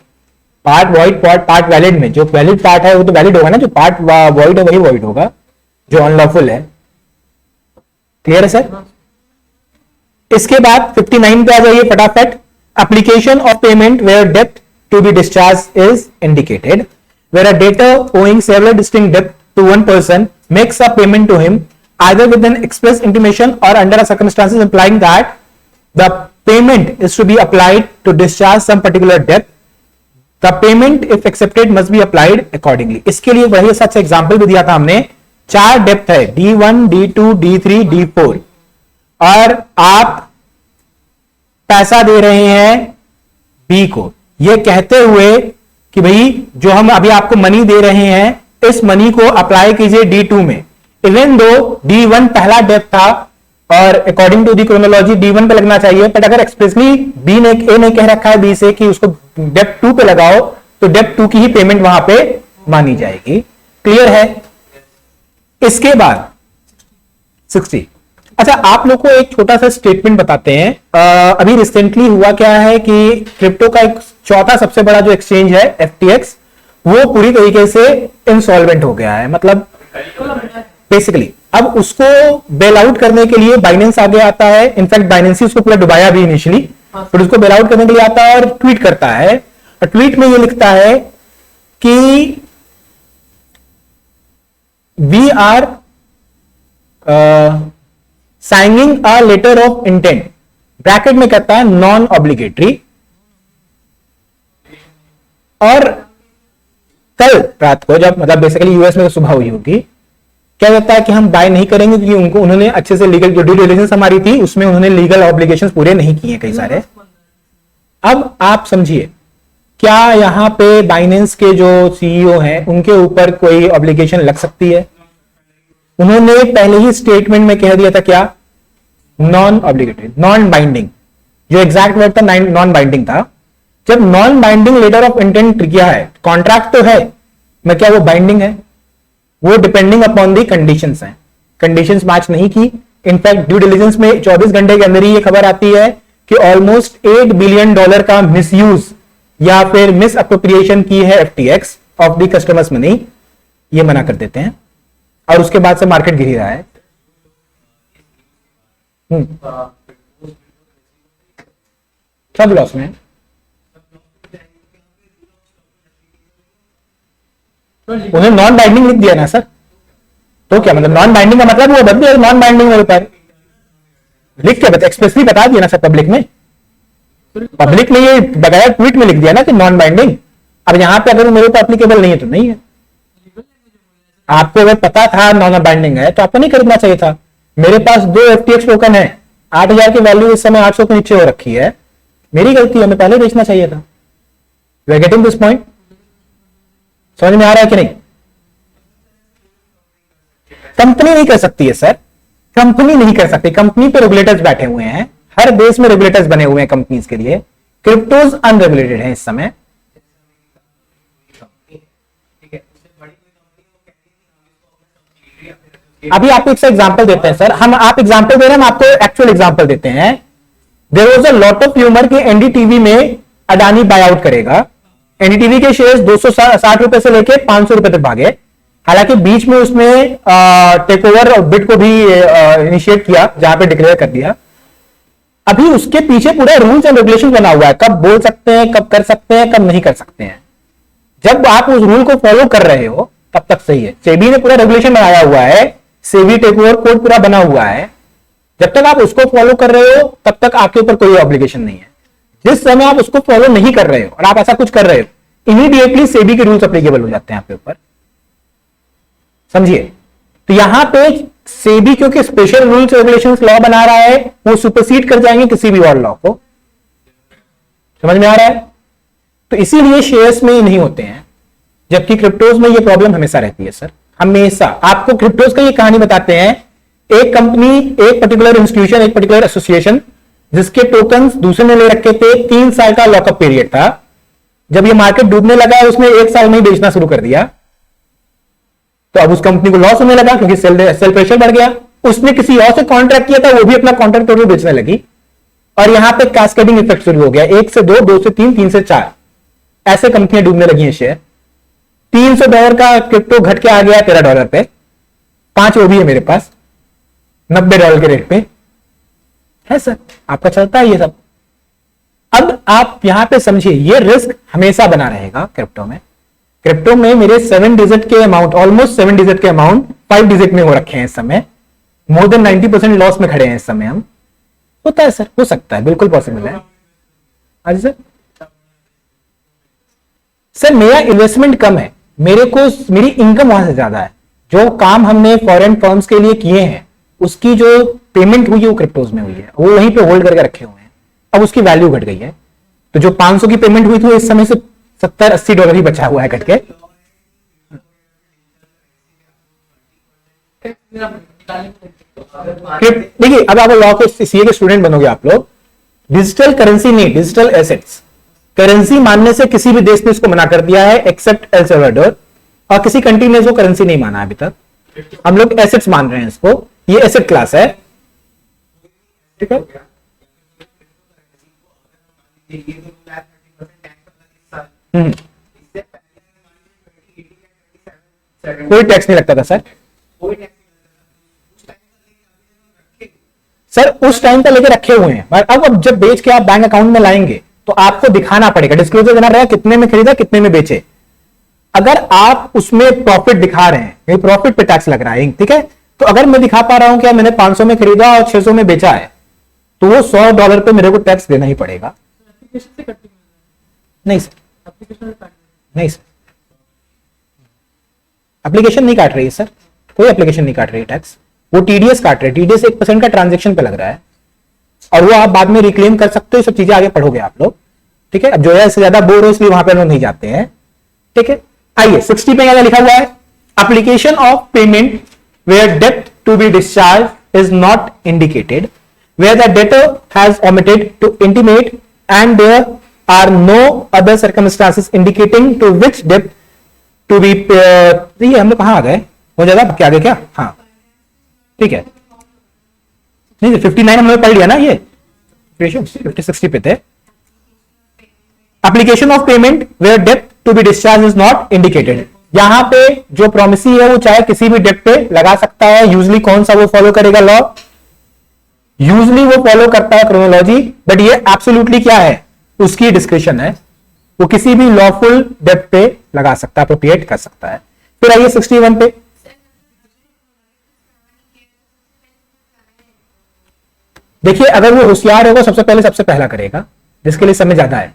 Part void, part valid में जो वैलिड पार्ट है वो तो वैलिड होगा ना, जो पार्ट वॉइड है वही वॉइड होगा, जो अनलॉफुल है। क्लियर है सर? इसके बाद 59 पे आ जाइए फटाफट। एप्लीकेशन ऑफ पेमेंट वेयर डेब्ट to be discharge is indicated, where a debtor owing several distinct डेब्ट to one person makes a payment to him either with an express intimation or under a circumstances implying that the payment is to be applied to discharge some particular debt, the payment if accepted must be applied accordingly। इसके लिए वही सच example भी दिया था हमने। 4 depth है, D1, D2, D3, D4, और आप पैसा दे रहे हैं बी को, ये कहते हुए कि भाई जो हम अभी आपको मनी दे रहे हैं, इस मनी को अप्लाई कीजिए D2 में। इवन दो D1 पहला डेप्थ था और according to the chronology D1 पे लगना चाहिए, बट अगर एक्सप्रेसली बी ने ए ने कह रखा है बी से कि उसको डेप्थ 2 पे लगाओ, तो डेप्थ 2 की ही पेमेंट वहां पे मानी जाएगी। क्लियर है? इसके बाद 60। अच्छा, आप लोग को एक छोटा सा स्टेटमेंट बताते हैं। अभी रिसेंटली हुआ क्या है कि क्रिप्टो का एक चौथा सबसे बड़ा जो एक्सचेंज है FTX, वो पूरी तरीके से इंसॉल्वेंट हो गया है। मतलब बेसिकली अब उसको बेल आउट करने के लिए बाइनेंस आगे आता है। इनफैक्ट बाइनेंस ही उसको पूरा डुबाया भी इनिशियली, फिर उसको बेल आउट करने के लिए आता है और ट्वीट करता है, और ट्वीट में ये लिखता है कि we are signing a letter of intent, bracket में कहता है नॉन ऑब्लिगेटरी। और कल रात को जब, मतलब बेसिकली यूएस में तो सुबह हुई होगी, क्या कहता है कि हम बाय नहीं करेंगे क्योंकि उन्होंने अच्छे से लीगल जो ड्यू डिलिजेंस हमारी थी उसमें उन्होंने लीगल ऑब्लिगेशंस पूरे नहीं किए कई सारे। अब आप समझिए, क्या यहां पे बाइनेंस के जो सीईओ हैं उनके ऊपर कोई ऑब्लिगेशन लग सकती है? उन्होंने पहले ही स्टेटमेंट में कह दिया था क्या, नॉन ऑब्लिगेटरी, नॉन बाइंडिंग, जो एग्जैक्ट वर्ड था नॉन बाइंडिंग था। जब non binding letter of intent किया है, कॉन्ट्रैक्ट तो है, मैं क्या वो बाइंडिंग है? वो डिपेंडिंग अपॉन दी कंडीशंस हैं। कंडीशंस मैच नहीं की। इनफैक्ट ड्यू डिलिजेंस में 24 घंटे के अंदर ही ये खबर आती है कि ऑलमोस्ट $8 बिलियन का मिसयूज या फिर मिस अप्रोप्रिएशन की है FTX of the customers money. ये मना कर देते हैं और उसके बाद से मार्केट गिर ही रहा है। सब लॉस में। उन्हें नॉन बाइंडिंग लिख दिया ना सर, तो क्या मतलब नॉन बाइंडिंग का मतलब वो बदल नॉन बाइंडिंग होता है, लिख के एक्सप्रेसली बता दिया ना सर पब्लिक में। पब्लिक ने ये बगैर ट्वीट में लिख दिया ना कि नॉन बाइंडिंग। अब यहां पे अगर मेरे को एप्लीकेबल नहीं है तो नहीं है। आपको अगर पता था नॉन बाइंडिंग है तो आपको नहीं खरीदना चाहिए था। मेरे पास 2 FTX टोकन है, 8,000 की वैल्यू इस समय 800 के नीचे हो रखी है, मेरी गलती है, मैं पहले बेचना चाहिए था। You are getting this point? समझ में आ रहा है कि नहीं? कंपनी नहीं कर सकती है सर, कंपनी नहीं कर सकती। कंपनी पे रेगुलेटर्स बैठे हुए हैं, हर देश में रेगुलेटर्स बने हुए हैं कंपनीज के लिए। क्रिप्टोज अनरेगुलेटेड है इस समय। अभी आपको एक एग्जांपल देते हैं सर, हम आप एग्जांपल दे रहे हैं, हम आपको एक्चुअल एग्जांपल देते हैं। There was a lot of humour कि एनडीटीवी में अडानी बाय आउट करेगा। एनडीटीवी के शेयर्स 260 रुपए से लेके 500 रुपए तक भागे। हालांकि बीच में उसने टेक ओवर और बिट को भी इनिशिएट किया, जहां पे डिक्लेयर कर दिया। अभी उसके पीछे पूरा रूल्स एंड रेगुलेशन बना हुआ है, कब बोल सकते हैं, कब कर सकते हैं, कब नहीं कर सकते हैं। जब आप उस रूल को फॉलो कर रहे हो तब तक सही है। सेबी ने पूरा रेगुलेशन बनाया हुआ है, सेबी टेक ओवर कोड पूरा बना हुआ है। जब तक आप उसको फॉलो कर रहे हो तब तक आपके ऊपर कोई ऑब्लिगेशन नहीं है। जिस समय आप उसको फॉलो नहीं कर रहे हो और आप ऐसा कुछ कर रहे हो, इमीडिएटली सेबी के रूल्स अप्लीकेबल हो जाते हैं आपके ऊपर। समझिए, तो यहां पे सेबी क्योंकि स्पेशल रूल्स रेगुलेशंस लॉ बना रहा है, वो सुपरसीड कर जाएंगे किसी भी और लॉ को। समझ में आ रहा है? तो इसीलिए शेयर्स में नहीं होते हैं, जबकि क्रिप्टोज में ये प्रॉब्लम हमेशा रहती है सर, हमेशा। आपको क्रिप्टोज का ये कहानी बताते हैं, एक कंपनी, एक पर्टिकुलर इंस्टीट्यूशन, एक पर्टिकुलर एसोसिएशन जिसके टोकन्स दूसरे ने ले रखे थे, 3 साल का लॉकअप पीरियड था। जब ये मार्केट डूबने लगा, उसने 1 साल में ही बेचना शुरू कर दिया, तो अब उस कंपनी को लॉस होने लगा क्योंकि सेल प्रेशर बढ़ गया। उसने किसी और से कॉन्ट्रैक्ट किया था, वो भी अपना कॉन्ट्रैक्ट टोटल बेचने लगी, और यहां पे कैस्केडिंग इफेक्ट शुरू हो गया। 1 से 2, 2 से 3, 3 से 4 ऐसे कंपनियां डूबने लगी हैं। शेयर $300 का क्रिप्टो घट के आ गया $13 पे, 5 वो भी है मेरे पास, $90 के रेट पे है सर। आपका चलता है ये सब। अब आप यहां पे समझिए, ये रिस्क हमेशा बना रहेगा क्रिप्टो में। क्रिप्टो में मेरे 7 डिजिट के अमाउंट, ऑलमोस्ट 7 डिजिट के अमाउंट 5 डिजिट में हो रखे हैं इस समय। मोर देन 90% लॉस में खड़े हैं इस समय हम। होता है सर, हो सकता है, बिल्कुल पॉसिबल है। आज सर मेरा इन्वेस्टमेंट कम है, मेरी इनकम वहां से ज्यादा है। जो काम हमने फॉरेन फर्म्स के लिए किए हैं, उसकी जो पेमेंट हुई है वो क्रिप्टोज में हुई है, वो वहीं पे होल्ड करके रखे हुए हैं। अब उसकी वैल्यू घट गई है, तो जो 500 की पेमेंट हुई थी इस समय से $70-80 ही बचा हुआ है घट के। देखिए, अब आप लॉ के सीए के स्टूडेंट बनोगे आप लोग, डिजिटल करेंसी नहीं, डिजिटल एसेट्स। करेंसी मानने से किसी भी देश ने इसको मना कर दिया है एक्सेप्ट एल सल्वाडोर, और किसी कंट्री ने इसको करेंसी नहीं माना अभी तक। हम लोग एसेट्स मान रहे हैं इसको, ये एसेट क्लास है, ठीक है। कोई टैक्स नहीं लगता था सर। सर उस टाइम पे लेके रखे हुए हैं, अब जब बेच के आप बैंक अकाउंट में लाएंगे तो आपको दिखाना पड़ेगा, डिस्क्लोजर देना रहेगा कितने में खरीदा, कितने में बेचे। अगर आप उसमें प्रॉफिट दिखा रहे हैं, प्रॉफिट पे टैक्स लग रहा है, ठीक है। तो अगर मैं दिखा पा रहा हूं कि मैंने 500 में खरीदा और 600 में बेचा है, तो वो $100 पे मेरे को टैक्स देना ही पड़ेगा। नहीं सर, नहीं सर, एप्लीकेशन नहीं काट रही है सर, कोई एप्लीकेशन नहीं काट रही है टैक्स। वो टीडीएस काट रहे हैं, टीडीएस 1% का ट्रांजेक्शन पे लग रहा है, और वो आप बाद में रिक्लेम कर सकते हो। सब चीजें आगे पढ़ोगे आप लोग, ठीक है। अब जो है इससे ज्यादा बोर हो इसलिए वहां पे लोग नहीं जाते हैं, ठीक है। आइए 60 पे क्या लिखा हुआ है, एप्लीकेशन ऑफ पेमेंट वेयर डेब्ट to be discharge is not indicated, where the debtor has omitted to intimate and there are no other circumstances indicating to विच डेब्ट टू बी। ये हम लोग कहां आ गए, हो ज्यादा क्या आगे क्या, हाँ ठीक है। नहीं 59 हमने पढ़ लिया ना, ये 50-60 पे थे। एप्लीकेशन ऑफ पेमेंट वेयर डेब्ट to be discharge is not indicated. यहां पे जो प्रोमिसी है वो चाहे किसी भी डेब्ट पे लगा सकता है। यूजली कौन सा वो फॉलो करेगा लॉ, यूजली वो फॉलो करता है क्रोनोलॉजी, बट ये एब्सोल्युटली क्या है, उसकी डिस्क्रिप्शन है। वो किसी भी लॉफुल डेब्ट पे लगा सकता है, अप्रोप्रिएट कर सकता है। फिर आइए 61 पे, देखिए अगर वो होशियार होगा सबसे पहले सबसे पहला करेगा, जिसके लिए समय ज्यादा है।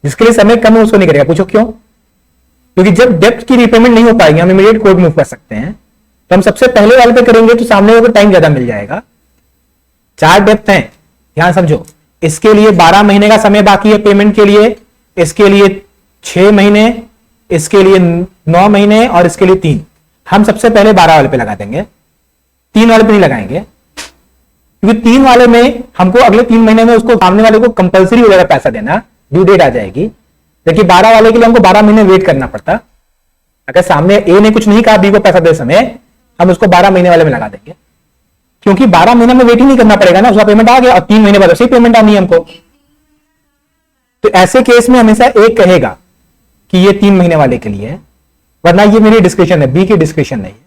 जिसके लिए समय कम है उसको नहीं करेगा। पूछो क्यों? क्योंकि जब डेब्ट की रीपेमेंट नहीं हो पाएगी, हम इमीडिएट कोर्ट मूव कर सकते हैं, तो हम सबसे पहले वाले पे करेंगे तो सामने को टाइम ज्यादा मिल जाएगा। 4 डेब्ट हैं, ध्यान समझो। इसके लिए 12 महीने का समय बाकी है पेमेंट के लिए, इसके लिए 6 महीने, इसके लिए 9 महीने और इसके लिए 3। हम सबसे पहले 12 वाले पे लगा देंगे, 3 वाले पे नहीं लगाएंगे, क्योंकि 3 वाले में हमको अगले 3 महीने में उसको सामने वाले को कंपलसरी हो जाएगा पैसा देना, ड्यू डेट आ जाएगी। देखिए 12 वाले के लिए हमको 12 महीने वेट करना पड़ता। अगर सामने ए ने कुछ नहीं कहा बी को पैसा दे समय, हम उसको 12 महीने वाले में लगा देंगे, क्योंकि 12 महीने में वेट ही नहीं करना पड़ेगा ना, उसका पेमेंट आ गया और 3 महीने बाद उसी पेमेंट आनी है हमको। तो ऐसे केस में हमेशा एक कहेगा कि ये 3 महीने वाले के लिए है, वरना ये मेरी डिस्क्रिप्शन है, बी की डिस्क्रिप्शन नहीं है।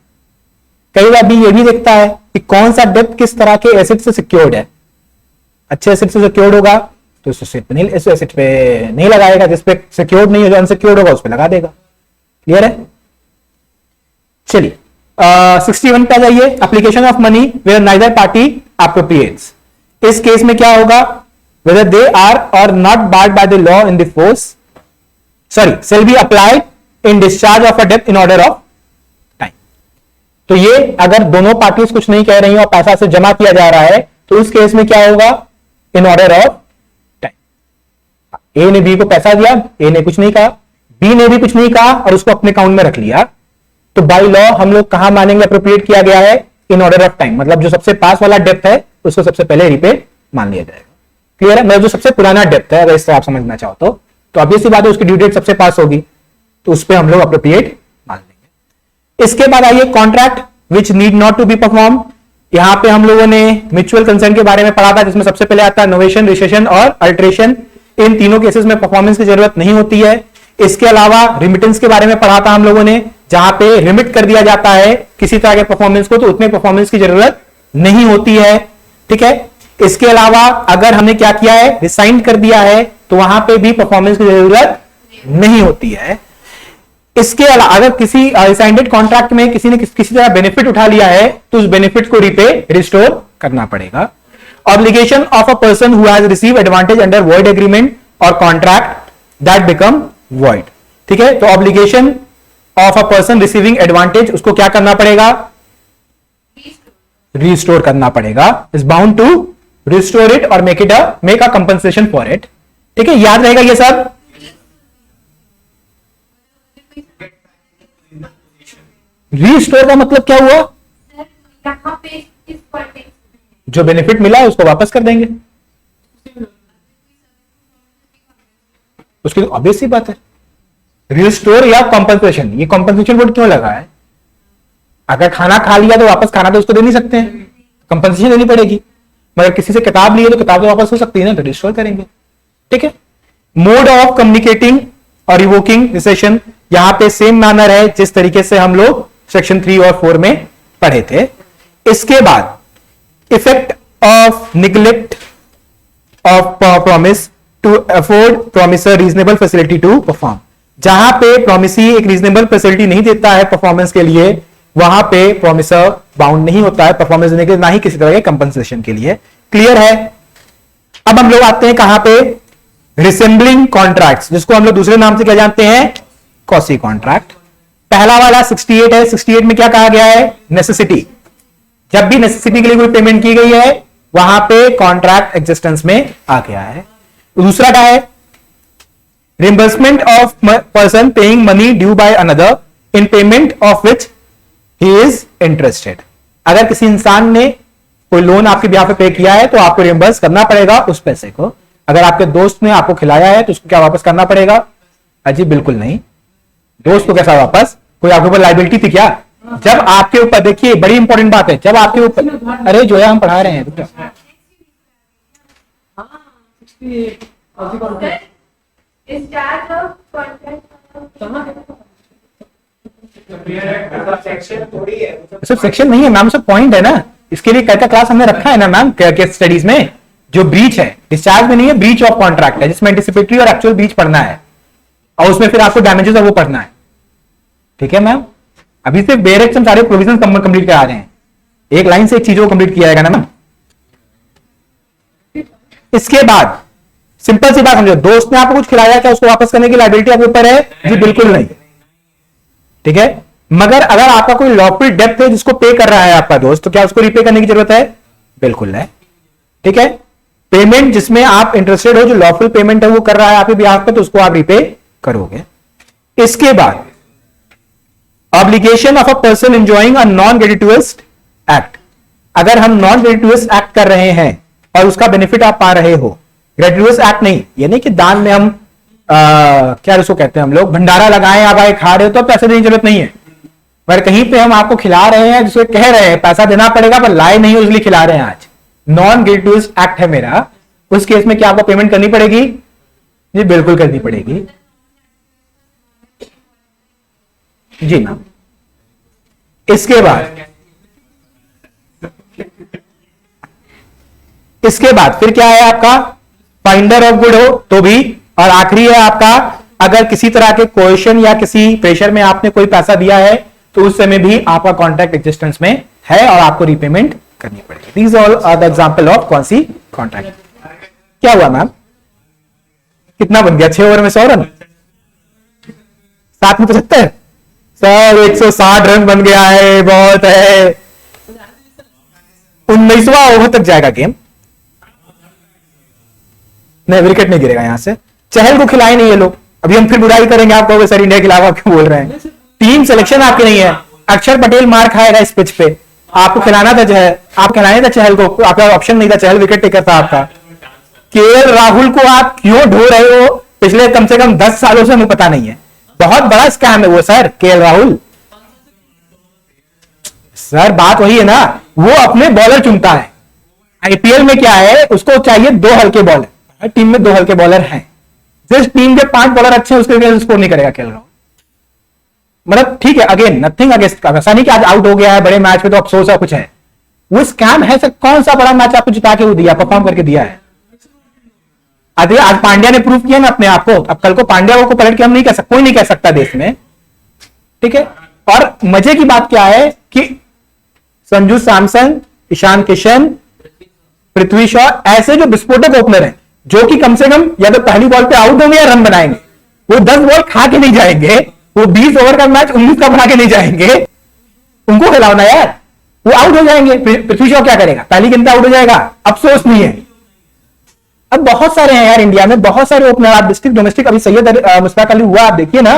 कई बार बी ये भी देखता है कि कौन सा डेब्ट किस तरह के एसेट से सिक्योर्ड है। अच्छे एसेट से सिक्योर्ड होगा तो इस एसेट पे नहीं लगाएगा, जिस पे सिक्योर्ड नहीं है, जो अनसिक्योर्ड होगा उस पे लगा देगा। क्लियर है? चलिए 61 पे आ जाइए। Application of money where neither party appropriates. इस केस में क्या होगा, whether they are or not barred by the law in the force, shall be applied in discharge of a debt in order of time. तो ये अगर दोनों parties कुछ नहीं कह रही हैं और पैसा से जमा किया जा रहा है तो उस केस में क्या होगा, इन ऑर्डर ऑफ टाइम। ए ने बी को पैसा दिया, ए ने कुछ नहीं कहा, बी ने भी कुछ नहीं कहा और उसको अपने अकाउंट में रख लिया, तो बाय लॉ हम लोग कहां मानेंगे अप्रोप्रिएट किया गया है, इन ऑर्डर ऑफ टाइम। मतलब जो सबसे पास वाला डेप्थ है उसको सबसे पहले रिपे मान लिया जाएगा। क्लियर है, मतलब जो सबसे पुराना डेप्थ है, अगर इससे आप समझना चाहो तो ऑब्वियसली बात है उसकी ड्यू डेट सबसे पास होगी, तो उस पर हम लोग अप्रोप्रिएट मान लेंगे। इसके बाद आइए contract which need not to be perform. यहां पे हम लोगों ने म्यूचुअल कंसेंट के बारे में पढ़ा था, जिसमें सबसे पहले आता है नोवेशन, रिसेशन और अल्ट्रेशन। इन तीनों केसेस में परफॉर्मेंस की जरूरत नहीं होती है। इसके अलावा रिमिटेंस के बारे में पढ़ा था हम लोगों ने, जहां पे रिमिट कर दिया जाता है किसी तरह के परफॉर्मेंस को, तो उतने परफॉर्मेंस की जरूरत नहीं होती है। ठीक है, इसके अलावा अगर हमने क्या किया है, रिसाइन कर दिया है, तो वहां पे भी परफॉर्मेंस की जरूरत नहीं होती है। इसके अलावा अगर किसी रिसाइंडेड कॉन्ट्रैक्ट में किसी ने किसी तरह बेनिफिट उठा लिया है तो उस बेनिफिट को रिपे रिस्टोर करना पड़ेगा। Obligation of a person who has receive advantage under void agreement or contract that become void. ठीक है, तो obligation of a person receiving advantage, उसको क्या करना पड़ेगा, रिस्टोर करना पड़ेगा, is bound to restore it or make a compensation for it. ठीक है, याद रहेगा ये सब। रिस्टोर का मतलब क्या हुआ, यहाँ पे इस कॉन्टेक्स्ट में जो बेनिफिट मिला है उसको वापस कर देंगे, उसकी ऑब्वियस सी बात है। रिस्टोर या कॉम्पनसेशन, ये कॉम्पनसेशन वर्ड क्यों लगा है, अगर खाना खा लिया तो वापस खाना तो उसको दे नहीं सकते हैं, कंपनसेशन देनी पड़ेगी। मगर किसी से किताब ली है तो किताब तो वापस हो सकती है ना, तो रिस्टोर करेंगे। ठीक है, मोड ऑफ कम्युनिकेटिंग और रिवोकिंग रिसेशन, यहां पे सेम मैनर है जिस तरीके से हम लोग सेक्शन 3 और 4 में पढ़े थे। इसके बाद effect of neglect of promise to afford promisor reasonable facility to perform, जहां पे प्रोमिसी एक रीजनेबल फैसिलिटी नहीं देता है परफॉर्मेंस के लिए, वहां पे प्रोमिसर बाउंड नहीं होता है परफॉर्मेंस देने के लिए, ना ही किसी तरह के कंपनसेशन के लिए। क्लियर है। अब हम लोग आते हैं कहां पे, रिसेंबलिंग कॉन्ट्रैक्ट्स, जिसको हम लोग दूसरे नाम से क्या जानते हैं, कॉसी कॉन्ट्रैक्ट। पहला वाला 68 है, 68 में क्या कहा गया है, नेसेसिटी। जब भी नेसेसिटी के लिए कोई पेमेंट की गई है वहां पे कॉन्ट्रैक्ट एग्जिस्टेंस में आ गया है। दूसरा क्या है, reimbursement of person paying money due by another in payment of which he is interested. अगर किसी इंसान ने कोई लोन आपके ब्याह पे पे किया है तो आपको रिम्बर्स करना पड़ेगा उस पैसे को। अगर आपके दोस्त ने आपको खिलाया है तो उसको क्या वापस करना पड़ेगा, अजी बिल्कुल नहीं। दोस्त को कैसा वापस, कोई आपके ऊपर लाइबिलिटी थी क्या, जब आपके ऊपर, देखिए बड़ी इंपॉर्टेंट बात है, जब आपके ऊपर, अरे जो है हम पढ़ा रहे हैं बेटा, डिस्चार्ज ऑफ कॉन्ट्रैक्ट सिर्फ सेक्शन नहीं है मैम, सब पॉइंट है ना, इसके लिए क्या क्लास हमने रखा है ना मैम केस स्टडीज में। जो ब्रीच है डिस्चार्ज में नहीं है, ब्रीच ऑफ कॉन्ट्रैक्ट है जिसमें एंटिसिपेटरी और एक्चुअल ब्रीच पढ़ना है और उसमें फिर आपको डैमेजेस और वो पढ़ना है। ठीक है मैम, अभी से बेरेक्ट हम सारे प्रोविजन कंप्लीट करा रहे हैं, एक लाइन से एक चीजों को कंप्लीट किया जाएगा ना मैम। इसके बाद सिंपल सी बात समझो, दोस्त ने आपको कुछ खिलाया क्या उसको वापस करने की लायबिलिटी आपके ऊपर है जी, बिल्कुल नहीं। ठीक है, मगर अगर आपका कोई लॉफुल डेब्ट है जिसको पे कर रहा है आपका दोस्त, तो क्या उसको रिपे करने की जरूरत है, बिल्कुल है। ठीक है, पेमेंट जिसमें आप इंटरेस्टेड हो, जो लॉफुल पेमेंट है वो कर रहा है आपके ब्याह पर, तो उसको आप रिपे करोगे। इसके बाद obligation of a person enjoying a non gratuitous act, अगर हम नॉन ग्रेट्युटस एक्ट कर रहे हैं और उसका बेनिफिट आप पा रहे हो, ग्रेट्युटस एक्ट नहीं, यानी कि दान में हम क्या उसको कहते हैं हम लोग, भंडारा लगाएं, आप आए खा रहे हो तो पैसे देने की जरूरत नहीं है। पर कहीं पे हम आपको खिला रहे हैं जिसको कह रहे हैं पैसा देना पड़ेगा पर लाए नहीं हो इसलिए खिला रहे हैं, आज नॉन ग्रेट्युटस एक्ट है मेरा, उस केस में क्या आपको पेमेंट करनी पड़ेगी जी, बिल्कुल करनी पड़ेगी जी मैम। इसके बाद फिर क्या है आपका, फाइंडर ऑफ गुड हो तो भी, और आखिरी है आपका, अगर किसी तरह के कोएशन या किसी प्रेशर में आपने कोई पैसा दिया है तो उस समय भी आपका कॉन्ट्रैक्ट एग्जिस्टेंस में है और आपको रीपेमेंट करनी पड़ेगी। These all are the example of कौन सी कॉन्ट्रैक्ट। क्या हुआ मैम, कितना बन गया 6 ओवर में 100 रन, 7 में 75 सर, 160 रन बन गया है, बहुत है। 19वां ओवर तक जाएगा गेम, नहीं विकेट नहीं गिरेगा यहां से। चहल को खिलाए नहीं ये लोग, अभी हम फिर बुराई करेंगे, आप कहोगे सर इंडिया के खिलाफ आप क्यों बोल रहे हैं। टीम सिलेक्शन आपकी नहीं है, अक्षर पटेल मार खाएगा इस पिच पे, आपको खिलाना था चहल, आप खिलाए था चहल को, आपका ऑप्शन नहीं था, चहल विकेट टेकर था आपका। केएल राहुल को आप क्यों ढो रहे हो, पिछले कम से कम 10 सालों से हमें पता नहीं है, बहुत बड़ा स्कैम है वो सर केएल राहुल। सर बात वही है ना, वो अपने बॉलर चुनता है। आईपीएल में क्या है, उसको चाहिए 2 हल्के बॉलर, हर टीम में 2 हल्के बॉलर हैं। जिस टीम के 5 बॉलर अच्छे हैं उसके लिए स्कोर नहीं करेगा केएल राहुल। मतलब ठीक है, अगेन नथिंग अगेंस्ट, ऐसा नहीं कि आज आउट हो गया है बड़े मैच में तो अफसोस है कुछ है, वो स्कैम है सर। कौन सा बड़ा मैच आपको जिता के वो दिया, परफॉर्म करके दिया है। आज पांड्या ने प्रूव किया ना अपने आप को, अब कल को पांड्या को पलट के हम नहीं कह सकते, कोई नहीं कह सकता देश में, ठीक है। और मजे की बात क्या है कि संजू सैमसन, ईशान किशन, पृथ्वी शॉ ऐसे जो विस्फोटक ओपनर हैं, जो कि कम से कम या तो पहली बॉल पे आउट होंगे या रन बनाएंगे, वो 10 बॉल खा के नहीं जाएंगे, वो 20 ओवर का मैच 19 का बना के नहीं जाएंगे, उनको खिलाओ ना यार, वो आउट हो जाएंगे। पृथ्वी शॉ क्या करेगा, पहली गेंद पे आउट हो जाएगा, अफसोस नहीं है। अब बहुत सारे हैं यार इंडिया में, बहुत सारे ओपनर, आप डिस्ट्रिक्ट डोमेस्टिक, अभी सैयद मुश्ताक अली हुआ, आप देखिए ना,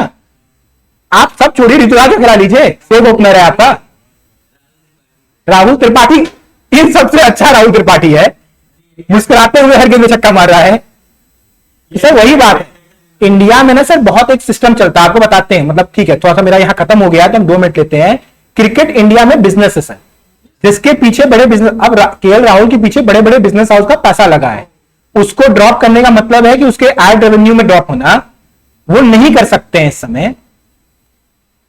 आप सब छोड़िए, ऋतुराज को खिला लीजिए, सेफ ओपनर है आपका। राहुल त्रिपाठी, इन सबसे अच्छा राहुल त्रिपाठी है, मुस्कुराते हुए हर गेंद में छक्का मार रहा है। सर वही बात है, इंडिया में ना सर बहुत एक सिस्टम चलता है, आपको बताते हैं, मतलब ठीक है थोड़ा सा मेरा यहां खत्म हो गया तो हम 2 मिनट लेते हैं। क्रिकेट इंडिया में बिजनेस है सर, जिसके पीछे बड़े बिजनेस, अब केएल राहुल के पीछे बड़े बड़े बिजनेस हाउस का पैसा लगा है, उसको ड्रॉप करने का मतलब है कि उसके एड रेवेन्यू में ड्रॉप होना, वो नहीं कर सकते हैं इस समय।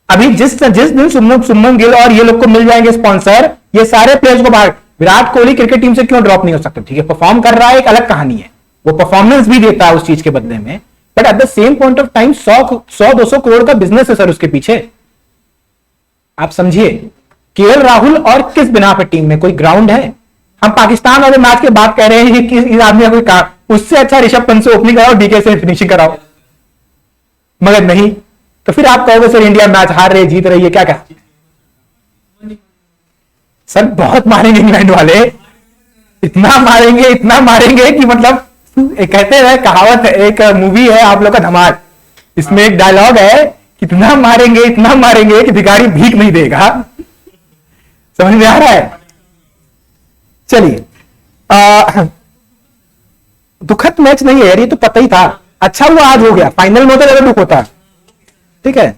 अभी जिस दिन सुमन गिल और ये लोग को मिल जाएंगे स्पॉन्सर, ये सारे प्लेयर्स को बाहर, विराट कोहली क्रिकेट टीम से क्यों ड्रॉप नहीं हो सकता, ठीक है परफॉर्म कर रहा है, एक अलग कहानी है, वो परफॉर्मेंस भी देता है उस चीज के बदले में, but at the same point of time 100-200 crore का बिजनेस है सर उसके पीछे। आप समझिए, केएल राहुल और किस बिना पे टीम में कोई ग्राउंड है। हम पाकिस्तान वाले मैच के बात कह रहे हैं कि इस आदमी का कोई काम, उससे अच्छा ऋषभ पंत से ओपनिंग कराओ, डीके से फिनिशिंग कराओ, मगर नहीं। तो फिर आप कहोगे सर इंडिया मैच हार रही जीत रही है, क्या क्या सर, बहुत मारेंगे इंग्लैंड वाले, इतना मारेंगे कि मतलब कहते हैं, कहावत है, एक मूवी है आप लोग का धमाल, इसमें एक डायलॉग है, इतना मारेंगे कि भिखारी भीख नहीं देगा। समझ में आ रहा है। चलिए, दुखद मैच नहीं है यार, ये तो पता ही था, अच्छा हुआ आज हो गया, फाइनल में होता ज्यादा दुख होता, ठीक है।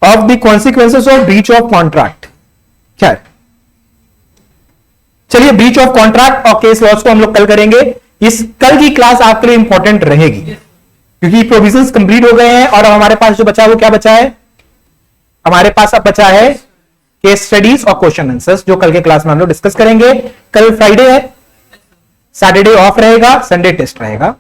Of the consequences of breach of contract, क्या चलिए ब्रीच ऑफ कॉन्ट्रैक्ट और केस लॉस को हम लोग कल करेंगे। इस कल की क्लास आपके लिए इंपॉर्टेंट रहेगी क्योंकि प्रोविजंस कंप्लीट हो गए हैं, और अब हमारे पास जो बचा है वो क्या बचा है, हमारे पास अब बचा है केस स्टडीज और क्वेश्चन आंसर्स, जो कल के क्लास में हम लोग डिस्कस करेंगे। कल फ्राइडे है, सैटरडे ऑफ रहेगा, संडे टेस्ट रहेगा।